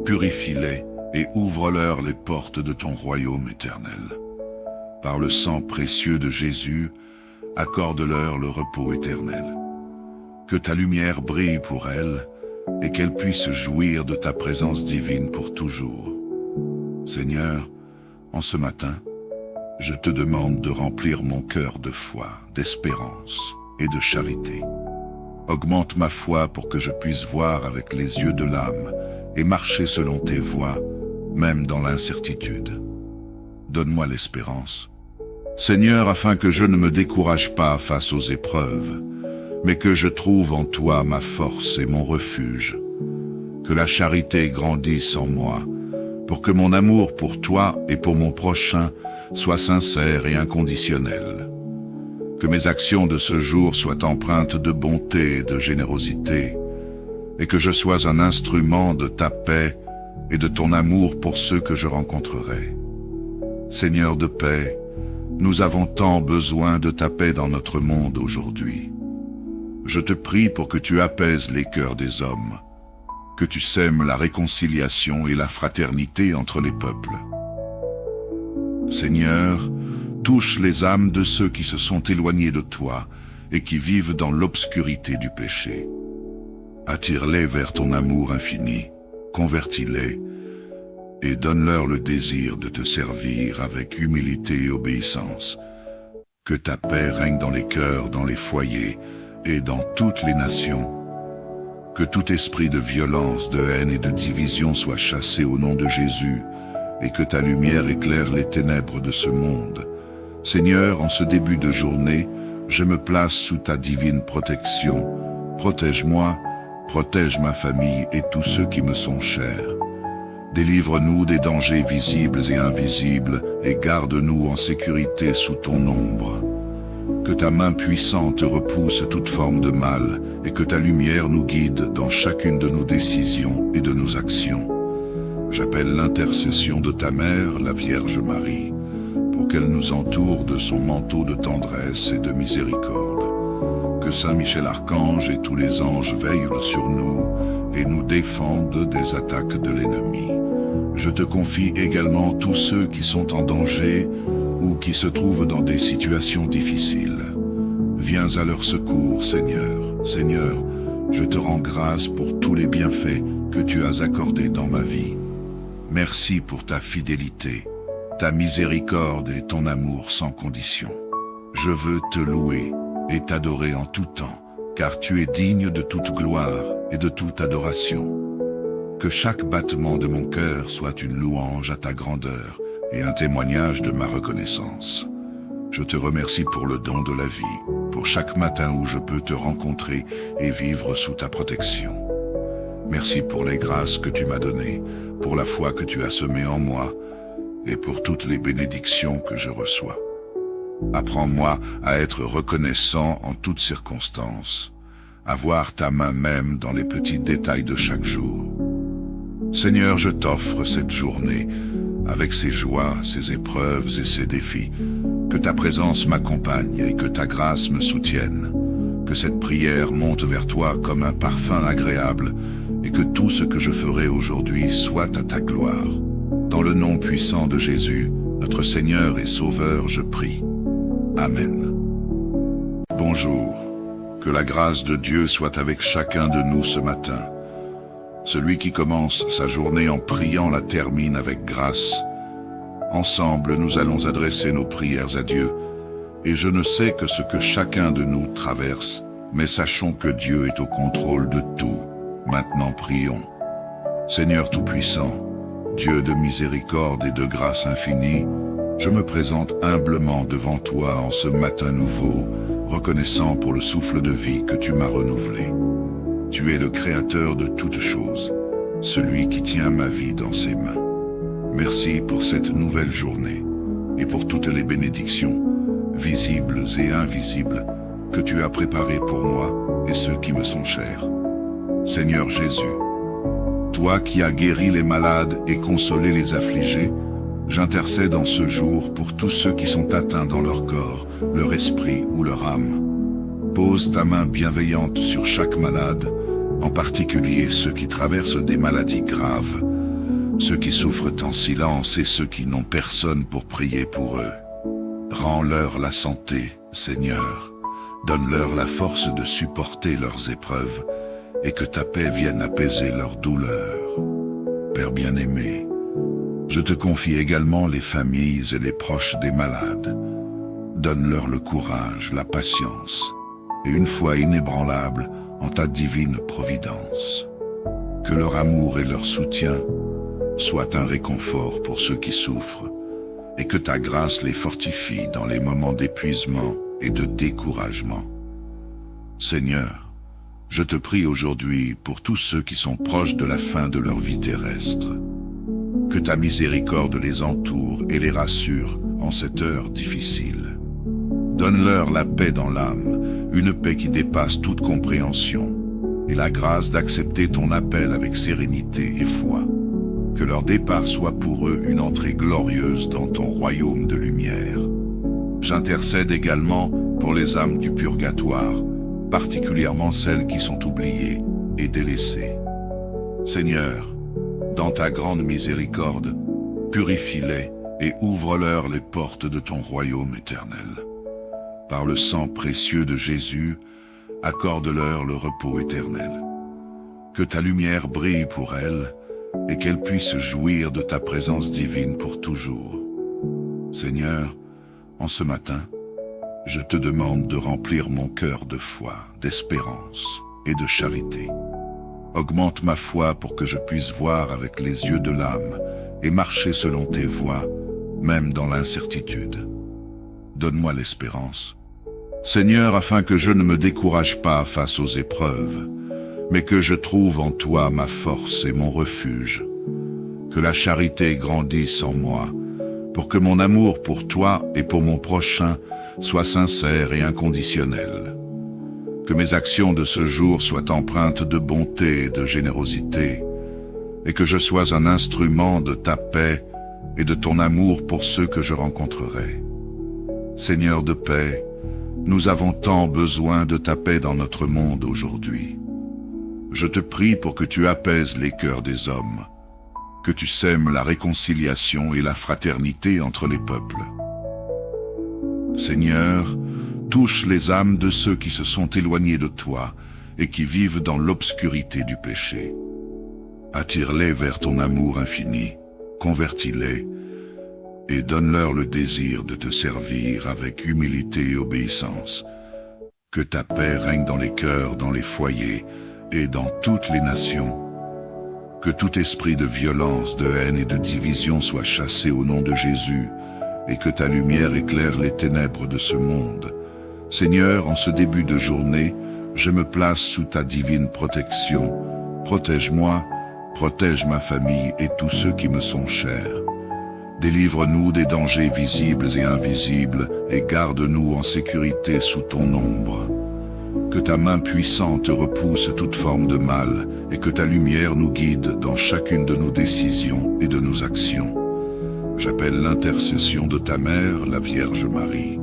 purifie-les et ouvre-leur les portes de ton royaume éternel. Par le sang précieux de Jésus, accorde-leur le repos éternel. Que ta lumière brille pour elles et qu'elles puissent jouir de ta présence divine pour toujours. Seigneur, en ce matin, je te demande de remplir mon cœur de foi, d'espérance et de charité. Augmente ma foi pour que je puisse voir avec les yeux de l'âme et marcher selon tes voies, même dans l'incertitude. Donne-moi l'espérance, Seigneur, afin que je ne me décourage pas face aux épreuves, mais que je trouve en toi ma force et mon refuge. Que la charité grandisse en moi, pour que mon amour pour toi et pour mon prochain soit sincère et inconditionnel. Que mes actions de ce jour soient empreintes de bonté et de générosité, et que je sois un instrument de ta paix et de ton amour pour ceux que je rencontrerai. Seigneur de paix, nous avons tant besoin de ta paix dans notre monde aujourd'hui. Je te prie pour que tu apaises les cœurs des hommes, que tu sèmes la réconciliation et la fraternité entre les peuples. Seigneur, touche les âmes de ceux qui se sont éloignés de toi et qui vivent dans l'obscurité du péché. Attire-les vers ton amour infini, convertis-les et donne-leur le désir de te servir avec humilité et obéissance. Que ta paix règne dans les cœurs, dans les foyers et dans toutes les nations. Que tout esprit de violence, de haine et de division soit chassé au nom de Jésus, et que ta lumière éclaire les ténèbres de ce monde. Seigneur, en ce début de journée, je me place sous ta divine protection. Protège-moi, protège ma famille et tous ceux qui me sont chers. Délivre-nous des dangers visibles et invisibles et garde-nous en sécurité sous ton ombre. Que ta main puissante repousse toute forme de mal et que ta lumière nous guide dans chacune de nos décisions et de nos actions. J'appelle l'intercession de ta mère, la Vierge Marie, pour qu'elle nous entoure de son manteau de tendresse et de miséricorde. Que Saint Michel Archange et tous les anges veillent sur nous et nous défendent des attaques de l'ennemi. Je te confie également tous ceux qui sont en danger ou qui se trouvent dans des situations difficiles. Viens à leur secours, Seigneur. Seigneur, je te rends grâce pour tous les bienfaits que tu as accordés dans ma vie. Merci pour ta fidélité, ta miséricorde et ton amour sans condition. Je veux te louer et t'adorer en tout temps, car tu es digne de toute gloire et de toute adoration. Que chaque battement de mon cœur soit une louange à ta grandeur et un témoignage de ma reconnaissance. Je te remercie pour le don de la vie, pour chaque matin où je peux te rencontrer et vivre sous ta protection. Merci pour les grâces que tu m'as données, pour la foi que tu as semée en moi et pour toutes les bénédictions que je reçois. Apprends-moi à être reconnaissant en toutes circonstances, à voir ta main même dans les petits détails de chaque jour. Seigneur, je t'offre cette journée, avec ses joies, ses épreuves et ses défis. Que ta présence m'accompagne et que ta grâce me soutienne. Que cette prière monte vers toi comme un parfum agréable et que tout ce que je ferai aujourd'hui soit à ta gloire. Dans le nom puissant de Jésus, notre Seigneur et Sauveur, je prie. Amen. Bonjour. Que la grâce de Dieu soit avec chacun de nous ce matin. Celui qui commence sa journée en priant la termine avec grâce. Ensemble, nous allons adresser nos prières à Dieu. Et je ne sais que ce que chacun de nous traverse, mais sachons que Dieu est au contrôle de tout. Maintenant prions. Seigneur Tout-Puissant, Dieu de miséricorde et de grâce infinie, je me présente humblement devant toi en ce matin nouveau, reconnaissant pour le souffle de vie que tu m'as renouvelé. Tu es le Créateur de toutes choses, celui qui tient ma vie dans ses mains. Merci pour cette nouvelle journée et pour toutes les bénédictions, visibles et invisibles, que tu as préparées pour moi et ceux qui me sont chers. Seigneur Jésus, toi qui as guéri les malades et consolé les affligés, J'intercède en ce jour pour tous ceux qui sont atteints dans leur corps, leur esprit ou leur âme. Pose ta main bienveillante sur chaque malade, en particulier ceux qui traversent des maladies graves, ceux qui souffrent en silence et ceux qui n'ont personne pour prier pour eux. Rends-leur la santé, Seigneur. Donne-leur la force de supporter leurs épreuves et que ta paix vienne apaiser leurs douleurs. Père bien-aimé, je te confie également les familles et les proches des malades. Donne-leur le courage, la patience et une foi inébranlable en ta divine providence. Que leur amour et leur soutien soient un réconfort pour ceux qui souffrent et que ta grâce les fortifie dans les moments d'épuisement et de découragement. Seigneur, je te prie aujourd'hui pour tous ceux qui sont proches de la fin de leur vie terrestre. Que ta miséricorde les entoure et les rassure en cette heure difficile. Donne-leur la paix dans l'âme, une paix qui dépasse toute compréhension, et la grâce d'accepter ton appel avec sérénité et foi. Que leur départ soit pour eux une entrée glorieuse dans ton royaume de lumière. J'intercède également pour les âmes du purgatoire, particulièrement celles qui sont oubliées et délaissées. Seigneur, dans ta grande miséricorde, purifie-les et ouvre-leur les portes de ton royaume éternel. Par le sang précieux de Jésus, accorde-leur le repos éternel. Que ta lumière brille pour elles et qu'elles puissent jouir de ta présence divine pour toujours. Seigneur, en ce matin, je te demande de remplir mon cœur de foi, d'espérance et de charité. Augmente ma foi pour que je puisse voir avec les yeux de l'âme et marcher selon tes voies, même dans l'incertitude. Donne-moi l'espérance, Seigneur, afin que je ne me décourage pas face aux épreuves, mais que je trouve en toi ma force et mon refuge. Que la charité grandisse en moi, pour que mon amour pour toi et pour mon prochain soit sincère et inconditionnel. Que mes actions de ce jour soient empreintes de bonté et de générosité, et que je sois un instrument de ta paix et de ton amour pour ceux que je rencontrerai. Seigneur de paix, nous avons tant besoin de ta paix dans notre monde aujourd'hui. Je te prie pour que tu apaises les cœurs des hommes, que tu sèmes la réconciliation et la fraternité entre les peuples. Seigneur, touche les âmes de ceux qui se sont éloignés de toi et qui vivent dans l'obscurité du péché. Attire-les vers ton amour infini, convertis-les et donne-leur le désir de te servir avec humilité et obéissance. Que ta paix règne dans les cœurs, dans les foyers et dans toutes les nations. Que tout esprit de violence, de haine et de division soit chassé au nom de Jésus, et que ta lumière éclaire les ténèbres de ce monde. Seigneur, en ce début de journée, je me place sous ta divine protection. Protège-moi, protège ma famille et tous ceux qui me sont chers. Délivre-nous des dangers visibles et invisibles, et garde-nous en sécurité sous ton ombre. Que ta main puissante repousse toute forme de mal, et que ta lumière nous guide dans chacune de nos décisions et de nos actions. J'appelle l'intercession de ta mère, la Vierge Marie,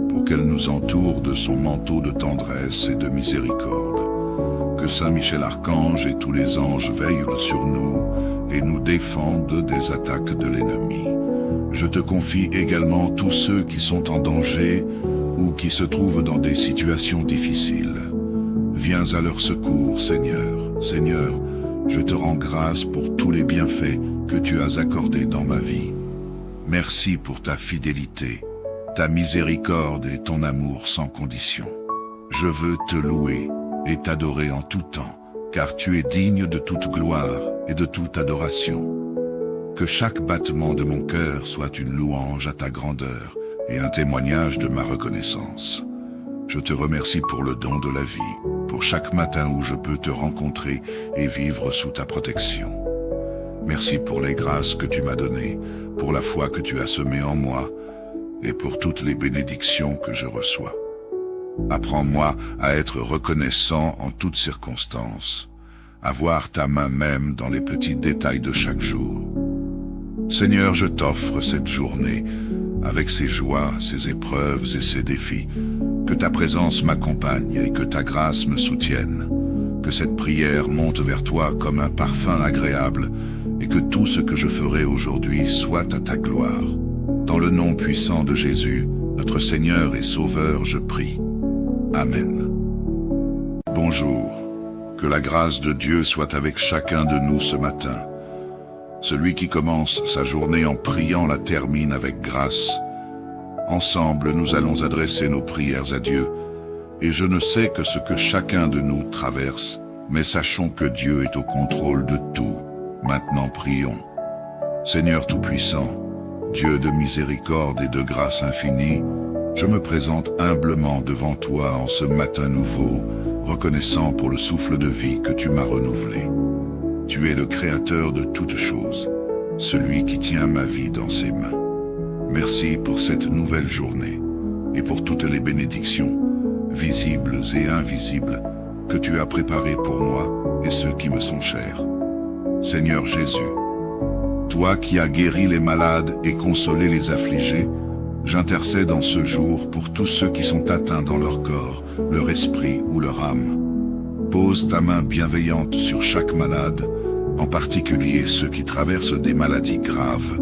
pour qu'elle nous entoure de son manteau de tendresse et de miséricorde. Que Saint Michel Archange et tous les anges veillent sur nous et nous défendent des attaques de l'ennemi. Je te confie également tous ceux qui sont en danger ou qui se trouvent dans des situations difficiles. Viens à leur secours, Seigneur. Seigneur, je te rends grâce pour tous les bienfaits que tu as accordés dans ma vie. Merci pour ta fidélité, ta miséricorde et ton amour sans condition. Je veux te louer et t'adorer en tout temps, car tu es digne de toute gloire et de toute adoration. Que chaque battement de mon cœur soit une louange à ta grandeur et un témoignage de ma reconnaissance. Je te remercie pour le don de la vie, pour chaque matin où je peux te rencontrer et vivre sous ta protection. Merci pour les grâces que tu m'as données, pour la foi que tu as semée en moi et pour toutes les bénédictions que je reçois. Apprends-moi à être reconnaissant en toutes circonstances, à voir ta main même dans les petits détails de chaque jour. Seigneur, je t'offre cette journée, avec ses joies, ses épreuves et ses défis. Que ta présence m'accompagne et que ta grâce me soutienne. Que cette prière monte vers toi comme un parfum agréable et que tout ce que je ferai aujourd'hui soit à ta gloire. Dans le nom puissant de Jésus, notre Seigneur et Sauveur, je prie. Amen. Bonjour. Que la grâce de Dieu soit avec chacun de nous ce matin. Celui qui commence sa journée en priant la termine avec grâce. Ensemble, nous allons adresser nos prières à Dieu. Et je ne sais que ce que chacun de nous traverse, mais sachons que Dieu est au contrôle de tout. Maintenant prions. Seigneur Tout-Puissant, Dieu de miséricorde et de grâce infinie, je me présente humblement devant toi en ce matin nouveau, reconnaissant pour le souffle de vie que tu m'as renouvelé. Tu es le créateur de toutes choses, celui qui tient ma vie dans ses mains. Merci pour cette nouvelle journée et pour toutes les bénédictions, visibles et invisibles, que tu as préparées pour moi et ceux qui me sont chers. Seigneur Jésus, toi qui as guéri les malades et consolé les affligés, j'intercède en ce jour pour tous ceux qui sont atteints dans leur corps, leur esprit ou leur âme. Pose ta main bienveillante sur chaque malade, en particulier ceux qui traversent des maladies graves,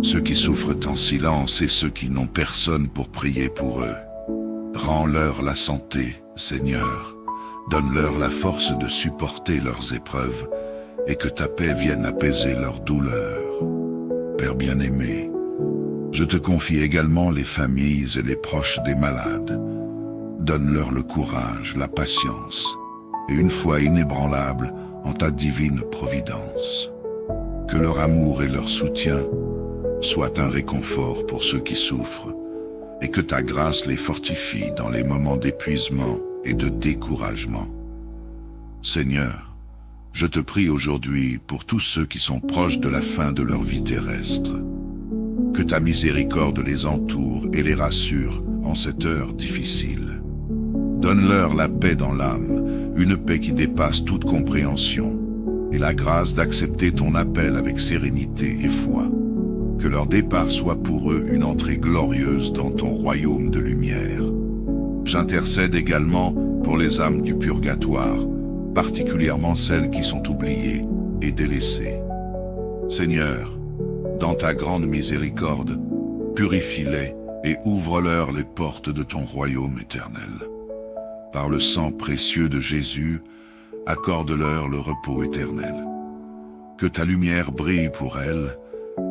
ceux qui souffrent en silence et ceux qui n'ont personne pour prier pour eux. Rends-leur la santé, Seigneur. Donne-leur la force de supporter leurs épreuves et que ta paix vienne apaiser leurs douleurs. Père bien-aimé, je te confie également les familles et les proches des malades. Donne-leur le courage, la patience et une foi inébranlable en ta divine providence. Que leur amour et leur soutien soient un réconfort pour ceux qui souffrent et que ta grâce les fortifie dans les moments d'épuisement et de découragement. Seigneur, je te prie aujourd'hui pour tous ceux qui sont proches de la fin de leur vie terrestre. Que ta miséricorde les entoure et les rassure en cette heure difficile. Donne-leur la paix dans l'âme, une paix qui dépasse toute compréhension, et la grâce d'accepter ton appel avec sérénité et foi. Que leur départ soit pour eux une entrée glorieuse dans ton royaume de lumière. J'intercède également pour les âmes du purgatoire, particulièrement celles qui sont oubliées et délaissées. Seigneur, dans ta grande miséricorde, purifie-les et ouvre-leur les portes de ton royaume éternel. Par le sang précieux de Jésus, accorde-leur le repos éternel. Que ta lumière brille pour elles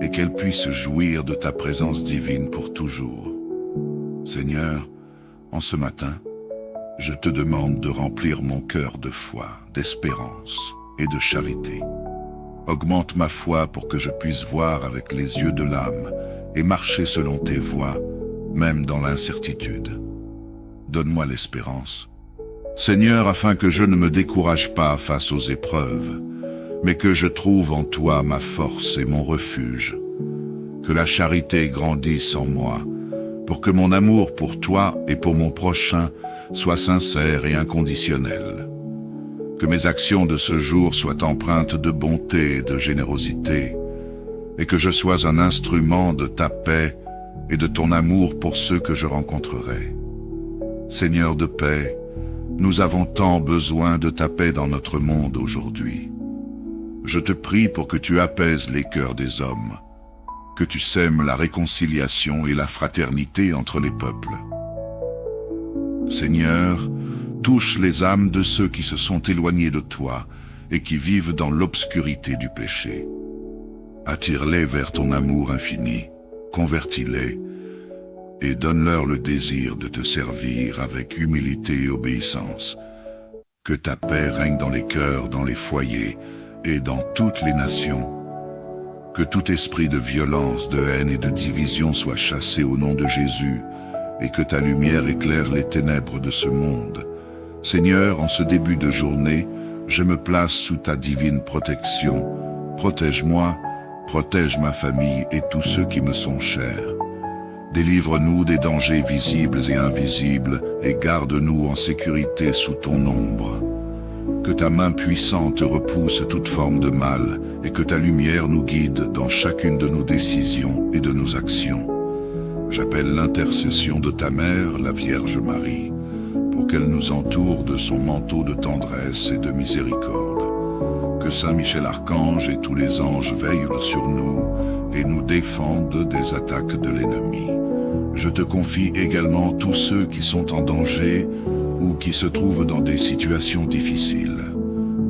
et qu'elles puissent jouir de ta présence divine pour toujours. Seigneur, en ce matin, je te demande de remplir mon cœur de foi, d'espérance et de charité. Augmente ma foi pour que je puisse voir avec les yeux de l'âme et marcher selon tes voies, même dans l'incertitude. Donne-moi l'espérance, Seigneur, afin que je ne me décourage pas face aux épreuves, mais que je trouve en toi ma force et mon refuge. Que la charité grandisse en moi, pour que mon amour pour toi et pour mon prochain soit sincère et inconditionnel. Que mes actions de ce jour soient empreintes de bonté et de générosité, et que je sois un instrument de ta paix et de ton amour pour ceux que je rencontrerai. Seigneur de paix, nous avons tant besoin de ta paix dans notre monde aujourd'hui. Je te prie pour que tu apaises les cœurs des hommes, que tu sèmes la réconciliation et la fraternité entre les peuples. Seigneur, touche les âmes de ceux qui se sont éloignés de toi et qui vivent dans l'obscurité du péché. Attire-les vers ton amour infini, convertis-les et donne-leur le désir de te servir avec humilité et obéissance. Que ta paix règne dans les cœurs, dans les foyers et dans toutes les nations. Que tout esprit de violence, de haine et de division soit chassé au nom de Jésus et que ta lumière éclaire les ténèbres de ce monde. Seigneur, en ce début de journée, je me place sous ta divine protection. Protège-moi, protège ma famille et tous ceux qui me sont chers. Délivre-nous des dangers visibles et invisibles et garde-nous en sécurité sous ton ombre. Que ta main puissante repousse toute forme de mal et que ta lumière nous guide dans chacune de nos décisions et de nos actions. J'appelle l'intercession de ta mère, la Vierge Marie, pour qu'elle nous entoure de son manteau de tendresse et de miséricorde. Que Saint Michel Archange et tous les anges veillent sur nous et nous défendent des attaques de l'ennemi. Je te confie également tous ceux qui sont en danger ou qui se trouvent dans des situations difficiles.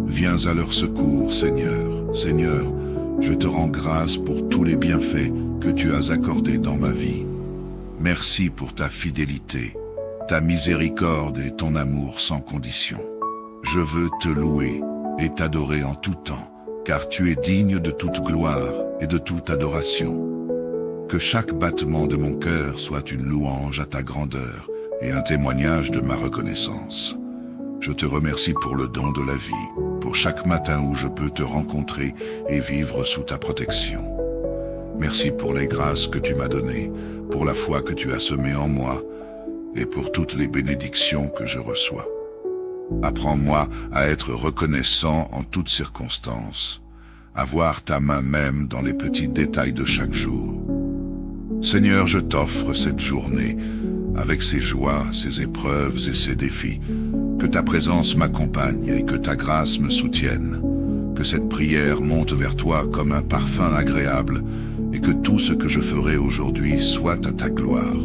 Viens à leur secours, Seigneur. Seigneur, je te rends grâce pour tous les bienfaits que tu as accordés dans ma vie. Merci pour ta fidélité, ta miséricorde et ton amour sans condition. Je veux te louer et t'adorer en tout temps, car tu es digne de toute gloire et de toute adoration. Que chaque battement de mon cœur soit une louange à ta grandeur et un témoignage de ma reconnaissance. Je te remercie pour le don de la vie, pour chaque matin où je peux te rencontrer et vivre sous ta protection. Merci pour les grâces que tu m'as données, pour la foi que tu as semée en moi et pour toutes les bénédictions que je reçois. Apprends-moi à être reconnaissant en toutes circonstances, à voir ta main même dans les petits détails de chaque jour. Seigneur, je t'offre cette journée, avec ses joies, ses épreuves et ses défis. Que ta présence m'accompagne et que ta grâce me soutienne. Que cette prière monte vers toi comme un parfum agréable et que tout ce que je ferai aujourd'hui soit à ta gloire.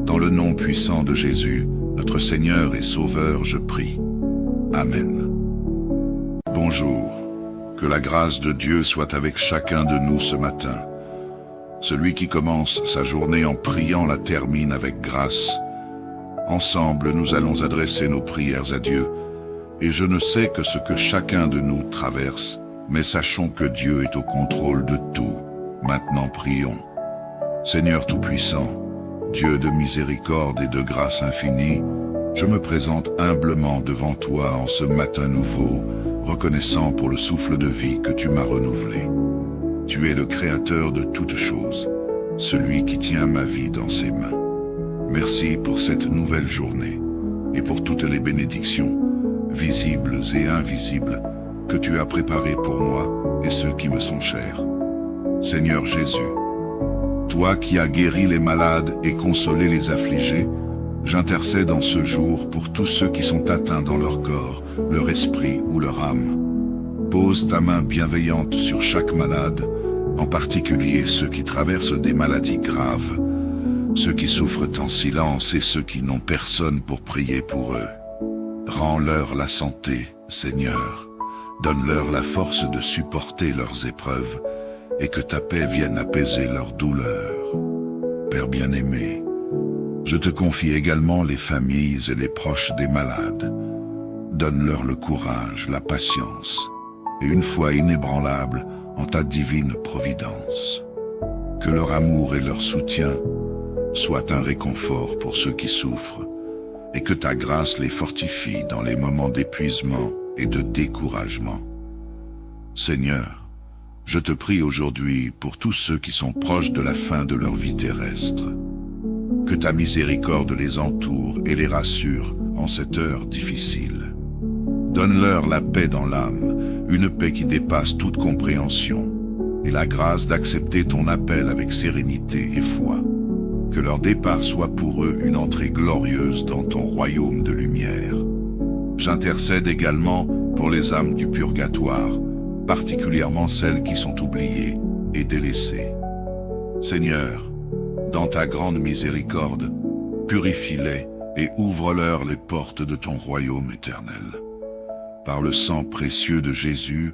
Dans le nom puissant de Jésus, notre Seigneur et Sauveur, je prie. Amen. Bonjour. Que la grâce de Dieu soit avec chacun de nous ce matin. Celui qui commence sa journée en priant la termine avec grâce. Ensemble, nous allons adresser nos prières à Dieu. Et je ne sais que ce que chacun de nous traverse, mais sachons que Dieu est au contrôle de tout. Maintenant, prions. Seigneur Tout-Puissant, Dieu de miséricorde et de grâce infinie, je me présente humblement devant toi en ce matin nouveau, reconnaissant pour le souffle de vie que tu m'as renouvelé. Tu es le Créateur de toutes choses, celui qui tient ma vie dans ses mains. Merci pour cette nouvelle journée et pour toutes les bénédictions, visibles et invisibles, que tu as préparées pour moi et ceux qui me sont chers. Seigneur Jésus, toi qui as guéri les malades et consolé les affligés, j'intercède en ce jour pour tous ceux qui sont atteints dans leur corps, leur esprit ou leur âme. Pose ta main bienveillante sur chaque malade, en particulier ceux qui traversent des maladies graves, ceux qui souffrent en silence et ceux qui n'ont personne pour prier pour eux. Rends-leur la santé, Seigneur. Donne-leur la force de supporter leurs épreuves et que ta paix vienne apaiser leurs douleurs. Père bien-aimé, je te confie également les familles et les proches des malades. Donne-leur le courage, la patience et une foi inébranlable en ta divine providence. Que leur amour et leur soutien soient un réconfort pour ceux qui souffrent et que ta grâce les fortifie dans les moments d'épuisement et de découragement. Seigneur, je te prie aujourd'hui pour tous ceux qui sont proches de la fin de leur vie terrestre. Que ta miséricorde les entoure et les rassure en cette heure difficile. Donne-leur la paix dans l'âme, une paix qui dépasse toute compréhension, et la grâce d'accepter ton appel avec sérénité et foi. Que leur départ soit pour eux une entrée glorieuse dans ton royaume de lumière. J'intercède également pour les âmes du purgatoire, particulièrement celles qui sont oubliées et délaissées. Seigneur, dans ta grande miséricorde, purifie-les et ouvre-leur les portes de ton royaume éternel. Par le sang précieux de Jésus,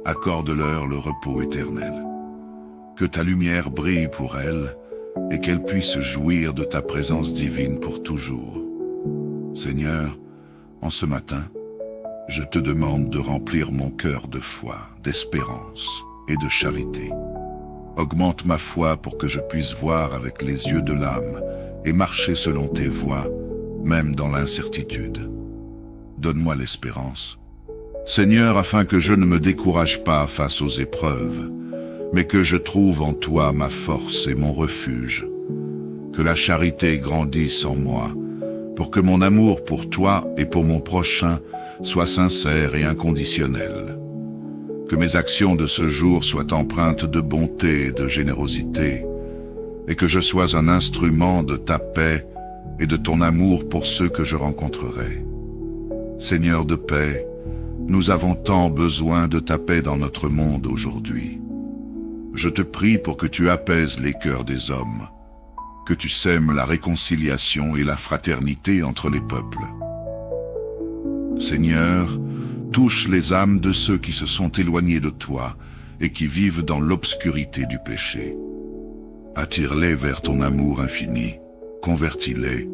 accorde-leur le repos éternel. Que ta lumière brille pour elles et qu'elles puissent jouir de ta présence divine pour toujours. Seigneur, en ce matin, je te demande de remplir mon cœur de foi, d'espérance et de charité. Augmente ma foi pour que je puisse voir avec les yeux de l'âme et marcher selon tes voies, même dans l'incertitude. Donne-moi l'espérance, Seigneur, afin que je ne me décourage pas face aux épreuves, mais que je trouve en toi ma force et mon refuge. Que la charité grandisse en moi, pour que mon amour pour toi et pour mon prochain soit sincère et inconditionnelle. Que mes actions de ce jour soient empreintes de bonté et de générosité, et que je sois un instrument de ta paix et de ton amour pour ceux que je rencontrerai. Seigneur de paix, nous avons tant besoin de ta paix dans notre monde aujourd'hui. Je te prie pour que tu apaises les cœurs des hommes, que tu sèmes la réconciliation et la fraternité entre les peuples. Seigneur, touche les âmes de ceux qui se sont éloignés de toi et qui vivent dans l'obscurité du péché. Attire-les vers ton amour infini, convertis-les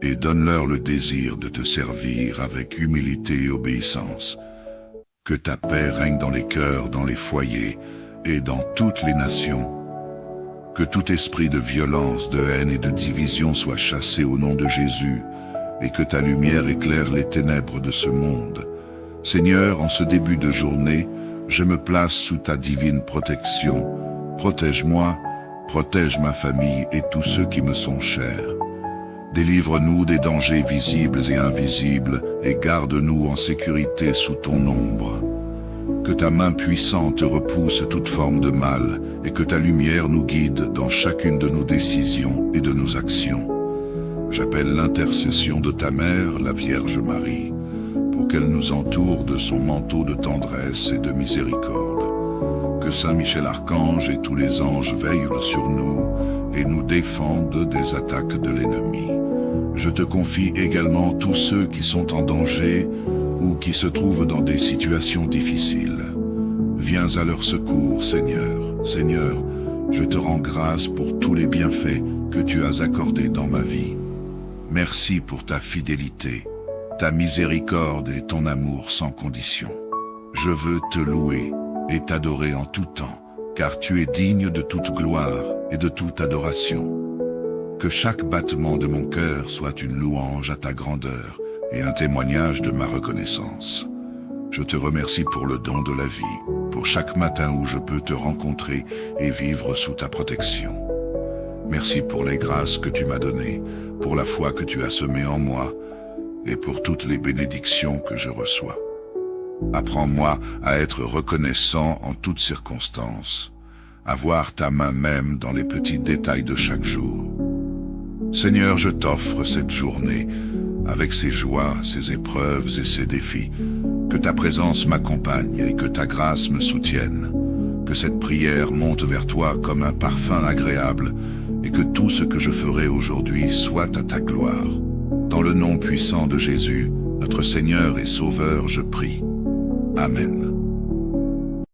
et donne-leur le désir de te servir avec humilité et obéissance. Que ta paix règne dans les cœurs, dans les foyers et dans toutes les nations. Que tout esprit de violence, de haine et de division soit chassé au nom de Jésus, et que ta lumière éclaire les ténèbres de ce monde. Seigneur, en ce début de journée, je me place sous ta divine protection. Protège-moi, protège ma famille et tous ceux qui me sont chers. Délivre-nous des dangers visibles et invisibles et garde-nous en sécurité sous ton ombre. Que ta main puissante repousse toute forme de mal et que ta lumière nous guide dans chacune de nos décisions et de nos actions. J'appelle l'intercession de ta mère, la Vierge Marie, pour qu'elle nous entoure de son manteau de tendresse et de miséricorde. Que Saint Michel Archange et tous les anges veillent sur nous et nous défendent des attaques de l'ennemi. Je te confie également tous ceux qui sont en danger ou qui se trouvent dans des situations difficiles. Viens à leur secours, Seigneur. Seigneur, je te rends grâce pour tous les bienfaits que tu as accordés dans ma vie. Merci pour ta fidélité, ta miséricorde et ton amour sans condition. Je veux te louer et t'adorer en tout temps, car tu es digne de toute gloire et de toute adoration. Que chaque battement de mon cœur soit une louange à ta grandeur et un témoignage de ma reconnaissance. Je te remercie pour le don de la vie, pour chaque matin où je peux te rencontrer et vivre sous ta protection. Merci pour les grâces que tu m'as données, pour la foi que tu as semée en moi et pour toutes les bénédictions que je reçois. Apprends-moi à être reconnaissant en toutes circonstances, à voir ta main même dans les petits détails de chaque jour. Seigneur, je t'offre cette journée, avec ses joies, ses épreuves et ses défis. Que ta présence m'accompagne et que ta grâce me soutienne. Que cette prière monte vers toi comme un parfum agréable et que tout ce que je ferai aujourd'hui soit à ta gloire. Dans le nom puissant de Jésus, notre Seigneur et Sauveur, je prie. Amen.